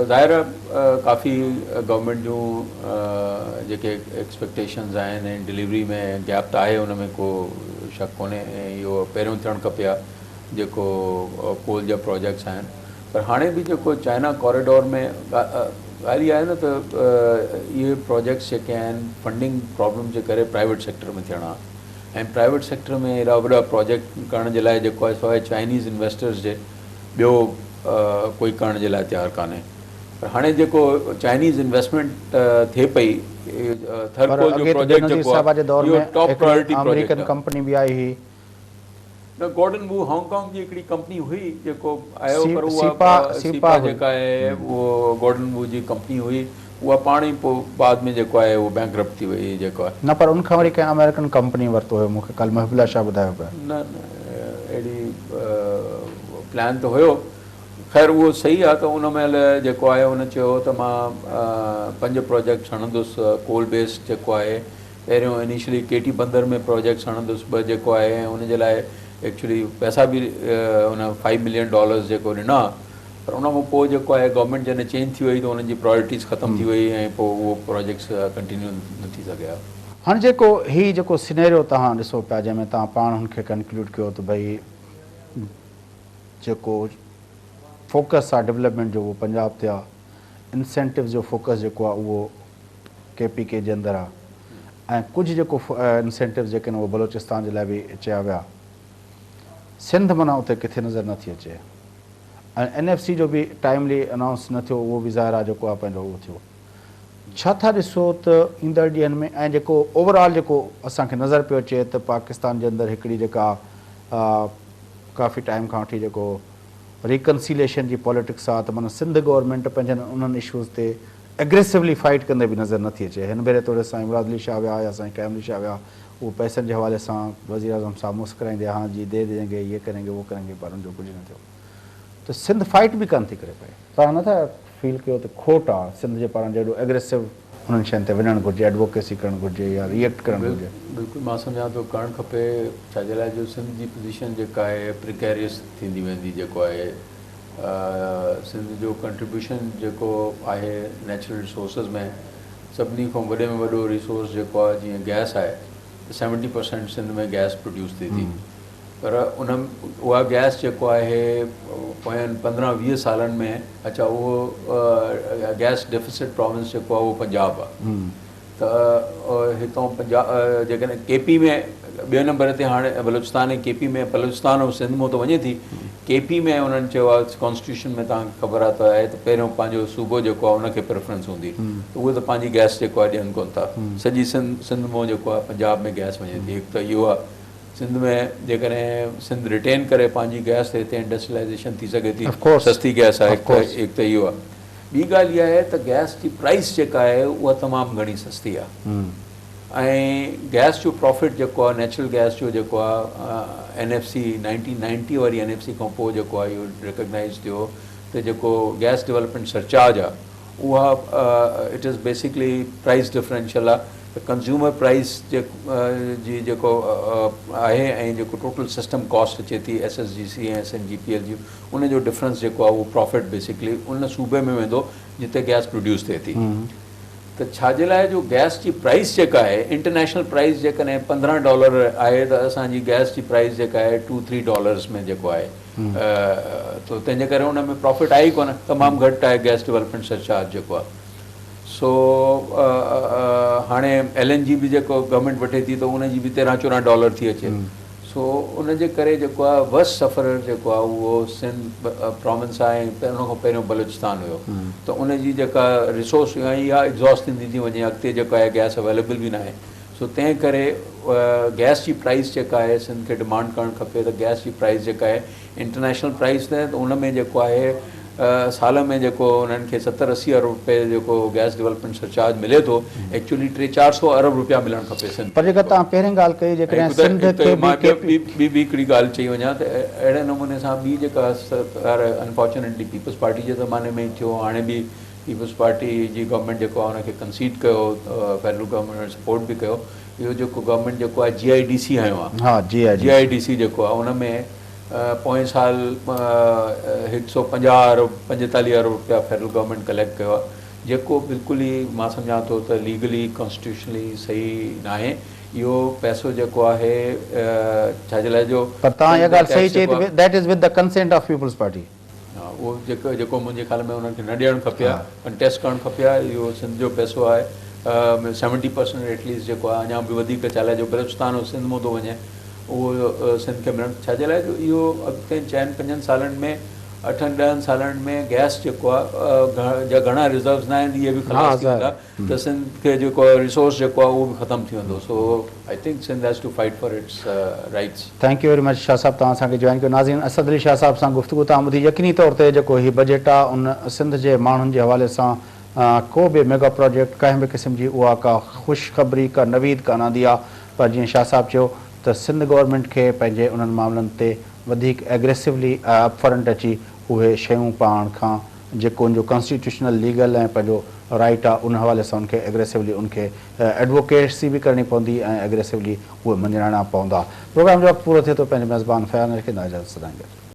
ज़ाहिर काफ़ी गवर्नमेंट जूं जेके एक्सपेक्टेशन्स आहिनि ऐं डिलीवरी में गैप त आहे, उन में को शक कोन्हे ऐं इहो पहिरियों थियणु खपे आहे जेको कोल जा प्रोजेक्ट्स आहिनि। पर हाणे बि जेको चाइना कॉरिडोर में ॻाल्हि इहा आहे न त इहे प्रोजेक्ट्स जेके आहिनि फंडिंग प्रॉब्लम जे करे प्राइवेट सेक्टर में थियणा, ऐं प्राइवेट सेक्टर में अहिड़ा वॾा प्रोजेक्ट करण जे लाइ जेको आहे सवाइ चाइनीज़ इन्वेस्टर्स जे ॿियो कोई करण जे लाइ तयारु कान्हे। पर हाणे जेको चाइनीज़ इन्वेस्टमेंट थिए पई थरकोल जो प्रोजेक्ट जेको आहे इहो टॉप प्रायोरिटी प्रोजेक्ट आहे। कंपनी बि आई हुई न गॉर्डन वू हांगकांग जी हिकिड़ी कंपनी हुई जेको आयो पर सीपा सीपा जेका आहे उहो गॉर्डन वू जी कंपनी हुई, उहा पाण ई पोइ बाद में जेको आहे उहो बैंकरप्ट थी वई जेको आहे। न पर उनखां वरी कंहिं अमेरिकन कंपनी वरितो हुयो, मूंखे कल महबूला शाह ॿुधायो पिया। न अहिड़ी प्लान त हुयो, ख़ैर उहो सही आहे त उन महिल जेको आहे उन चयो त मां 5 प्रोजेक्ट्स हणंदुसि कोल बेस्ड जेको आहे। पहिरियों इनिशियली केटी बंदर में प्रोजेक्ट्स हणंदुसि 2 जेको आहे, ऐं उनजे लाइ एक्चुअली पैसा बि उन $5 मिलियन जेको ॾिना, पर उन खां पोइ जेको आहे गवर्नमेंट जॾहिं चेंज थी वई त उन्हनि जी प्रायोरिटीज़ ख़तमु थी वई ऐं पोइ उहो प्रोजेक्ट्स कंटिन्यू न थी सघिया। हाणे जेको सिनेरियो तव्हां ॾिसो पिया जंहिंमें तव्हां पाण हुनखे कंक्लूड कयो त भई जेको फोकस आहे डेवलपमेंट जो उहो पंजाब ते आहे, इंसेंटिव जो फोकस जेको आहे उहो KPK जे अंदरि आहे, ऐं कुझु जेको इंसेंटिव जेके आहिनि उहे बलोचिस्तान जे लाइ बि चया विया। सिंध माना उते किथे नज़र नथी अचे, ऐं NFC जो बि टाइमली अनाउंस न थियो, उहो बि ज़ाहिर आहे जेको आहे पंहिंजो उहो थियो। छा था ॾिसो त ईंदड़ ॾींहंनि में, ऐं जेको ओवरऑल जेको असांखे नज़र पियो अचे त पाकिस्तान जे अंदरि हिकिड़ी जेका काफ़ी टाइम खां वठी जेको रिकन्सीलेशन जी पॉलिटिक्स आहे, त माना सिंध गवर्नमेंट पंहिंजनि उन्हनि इशूज़ ते एग्रेसिवली फाइट कंदे बि नज़र नथी अचे। हिन भेरे तोड़े साईं मुराद अली शाह विया या साईं कैम अली शाह विया, वो पैसनि जे हवाले सां वज़ीर आज़म सां मुस्कुराईंदे हाँ जी दे देंगे, ये करेंगे वो करेंगे, पर उनजो कुझु न थियो। त सिंध फाइट बि कान थी करे पई। तव्हां नथा फील कयो त खोट आहे सिंध जे पारां जहिड़ो एग्रेसिव उन्हनि शयुनि ते वञणु घुरिजे, एडवोकेसी करणु घुरिजे या रिएक्ट करणु घुरिजे? बिल्कुलु मां सम्झां थो करणु खपे। छाजे लाइ जो सिंध जी पोज़ीशन जेका आहे प्रिकेरियस थींदी वेंदी। जेको आहे सिंध जो कंट्रीब्यूशन जेको आहे नेचुरल रिसोर्सिस में, सभिनी खां वॾे में वॾो रिसोर्स जेको आहे जीअं गैस आहे, 70% सिंध में गैस प्रोड्यूस थिए थी। पर उहा गैस जेको आहे पोयनि 15-20 सालनि में अच्छा उहो गैस डेफिसिट प्रोविंस जेको आहे उहो पंजाब आहे। त हितां पंजाब जेकॾहिं KP में ॿिए नंबर ते हाणे बलूचिस्तान ऐं KP में, बलूचिस्तान ऐं सिंध मां त वञे थी। KP में उन्हनि चयो आहे कॉन्स्टिट्यूशन में तव्हांखे ख़बर आहे त आहे त पहिरियों पंहिंजो सूबो जेको आहे उनखे प्रेफरेंस हूंदी, त उहे त पंहिंजी गैस जेको आहे ॾियनि कोन था। सॼी सिंध मां जेको आहे पंजाब में गैस वञे थी। हिकु त इहो आहे सिंध में जेकॾहिं सिंध रिटेन करे पंहिंजी गैस ते हिते इंडस्ट्रियलाइज़ेशन थी सघे थी, सस्ती गैस आहे। हिकु त इहो आहे। ॿी ॻाल्हि इहा आहे त गैस जी प्राइस जेका आहे उहा तमामु घणी सस्ती आहे, ऐं गैस जो प्रॉफिट जेको आहे नेचुरल गैस जो जेको आहे NFC 1990 वारी NFC खां पोइ जेको आहे इहो रिकग्नाइज़ थियो त जेको गैस डेवलपमेंट सरचार्ज आहे उहा it is basically price differential आहे। त कंज्यूमर प्राइस जी जेको आहे ऐं जेको टोटल सिस्टम कॉस्ट अचे थी SSGC ऐं SNGPL जी, उनजो डिफरेंस जेको आहे उहो प्रॉफिट बेसिकली उन सूबे में वेंदो जिते गैस प्रोड्यूस थिए थी। त छाजे लाइ जो गैस जी प्राइस जेका आहे इंटरनेशनल प्राइस जेकॾहिं $15 आहे त असांजी गैस जी प्राइस जेका आहे $2-3 में जेको आहे, त तंहिंजे करे उन में प्रॉफिट आहे ई कोन, तमामु घटि आहे गैस डेवलपमेंट सरचार्ज जेको आहे। सो हाणे LNG बि जेको गवर्नमेंट वठे थी त उनजी बि $13-14 थी अचे। सो उनजे करे जेको आहे वस सफ़र जेको आहे उहो सिंध प्रोविंस आहे, उन खां पहिरियों बलूचिस्तान हुयो। त उनजी जेका रिसोर्स इहा एग्ज़ॉस्ट थींदी थी वञे, अॻिते जेको आहे गैस अवेलेबल बि न आहे। सो तंहिं करे गैस जी प्राइस जेका आहे सिंध खे डिमांड करणु खपे त गैस जी प्राइस जेका आहे इंटरनेशनल प्राइस त उन में जेको आहे साल में जेको उन्हनि खे 70-80 अरब रुपए जेको गैस डेवलपमेंट सरचार्ज मिले थो, एक्चुअली 300-400 अरब रुपया मिलणु खपे सिंध। पर जेका तव्हां पहिरीं ॻाल्हि कई जेकॾहिं सिंध खे ॿी हिकिड़ी ॻाल्हि चई वञा त अहिड़े नमूने सां ॿी जेका सरकार अनफॉर्चुनेटली पीपल्स पार्टी जे ज़माने में ई थियो, हाणे बि पीपल्स पार्टी जी गवर्नमेंट जेको आहे हुनखे कंसीड कयो, फेडरल गवर्नमेंट सपोर्ट बि कयो। इहो जेको गवर्नमेंट जेको आहे GIDC आयो आहे, GIDC जेको आहे उन में पोएं साल 150-45 अरब रुपया फेडरल गवर्नमेंट कलेक्ट कयो आहे, जेको बिल्कुलु ई मां सम्झां थो त लीगली कॉन्स्टिट्यूशनली सही न आहे। इहो पैसो जेको आहे छाजे लाइ जो तव्हां इहा ॻाल्हि सही चई त that is with the consent of People's Party. हा, उहो जेको मुंहिंजे ख्याल में उन्हनि खे न ॾियणु खपे आहे, कंटेस्ट करणु खपे आहे। इहो सिंध जो पैसो आहे 70% एटलीस्ट जेको आहे, अञा बि वधीक चाहे जो बलूचिस्तान ऐं सिंध मां थो वञे उहो सिंध खे मिलणु। छाजे लाइ जो इहो अॻिते 4-5 सालनि में 8-10 सालनि में गैस जेको आहे जा घणा रिज़र्व्स न आहिनि, इहे बि ख़लास थी वेंदा, त सिंध खे जेको रिसोर्स जेको आहे उहो बि ख़तमु थी वेंदो. So I think Sindh has to fight for its rights. Thank you very much Shah Sahab, तव्हां असांखे जॉइन कयो. नाज़रीन, असद अली शाह साहब सां गुफ़्तगू तव्हां ॿुधी. यकीनी तौर ते जेको हीउ बजट आहे उन सिंध जे माण्हुनि जे हवाले सां को बि मेगा प्रोजेक्ट कंहिं बि क़िस्म जी उहा का ख़ुशख़बरी का नवीद कान आंदी आहे. पर जीअं शाह साहब चयो त सिंध गवर्नमेंट खे पंहिंजे उन्हनि मामलनि ते वधीक एग्रेसिवली अपफ्रंट अची उहे शयूं पाण खां जेको उनजो कॉन्स्टिट्यूशनल लीगल ऐं पंहिंजो राइट आहे उन हवाले सां उनखे एग्रेसिवली उनखे एडवोकेसी बि करणी पवंदी ऐं एग्रेसिवली उहे मञाइणा पवंदा. प्रोग्राम जो वक़्तु पूरो थिए थो. पंहिंजे मेज़बान फ़यान खे इजाज़त सदाईंदुसि.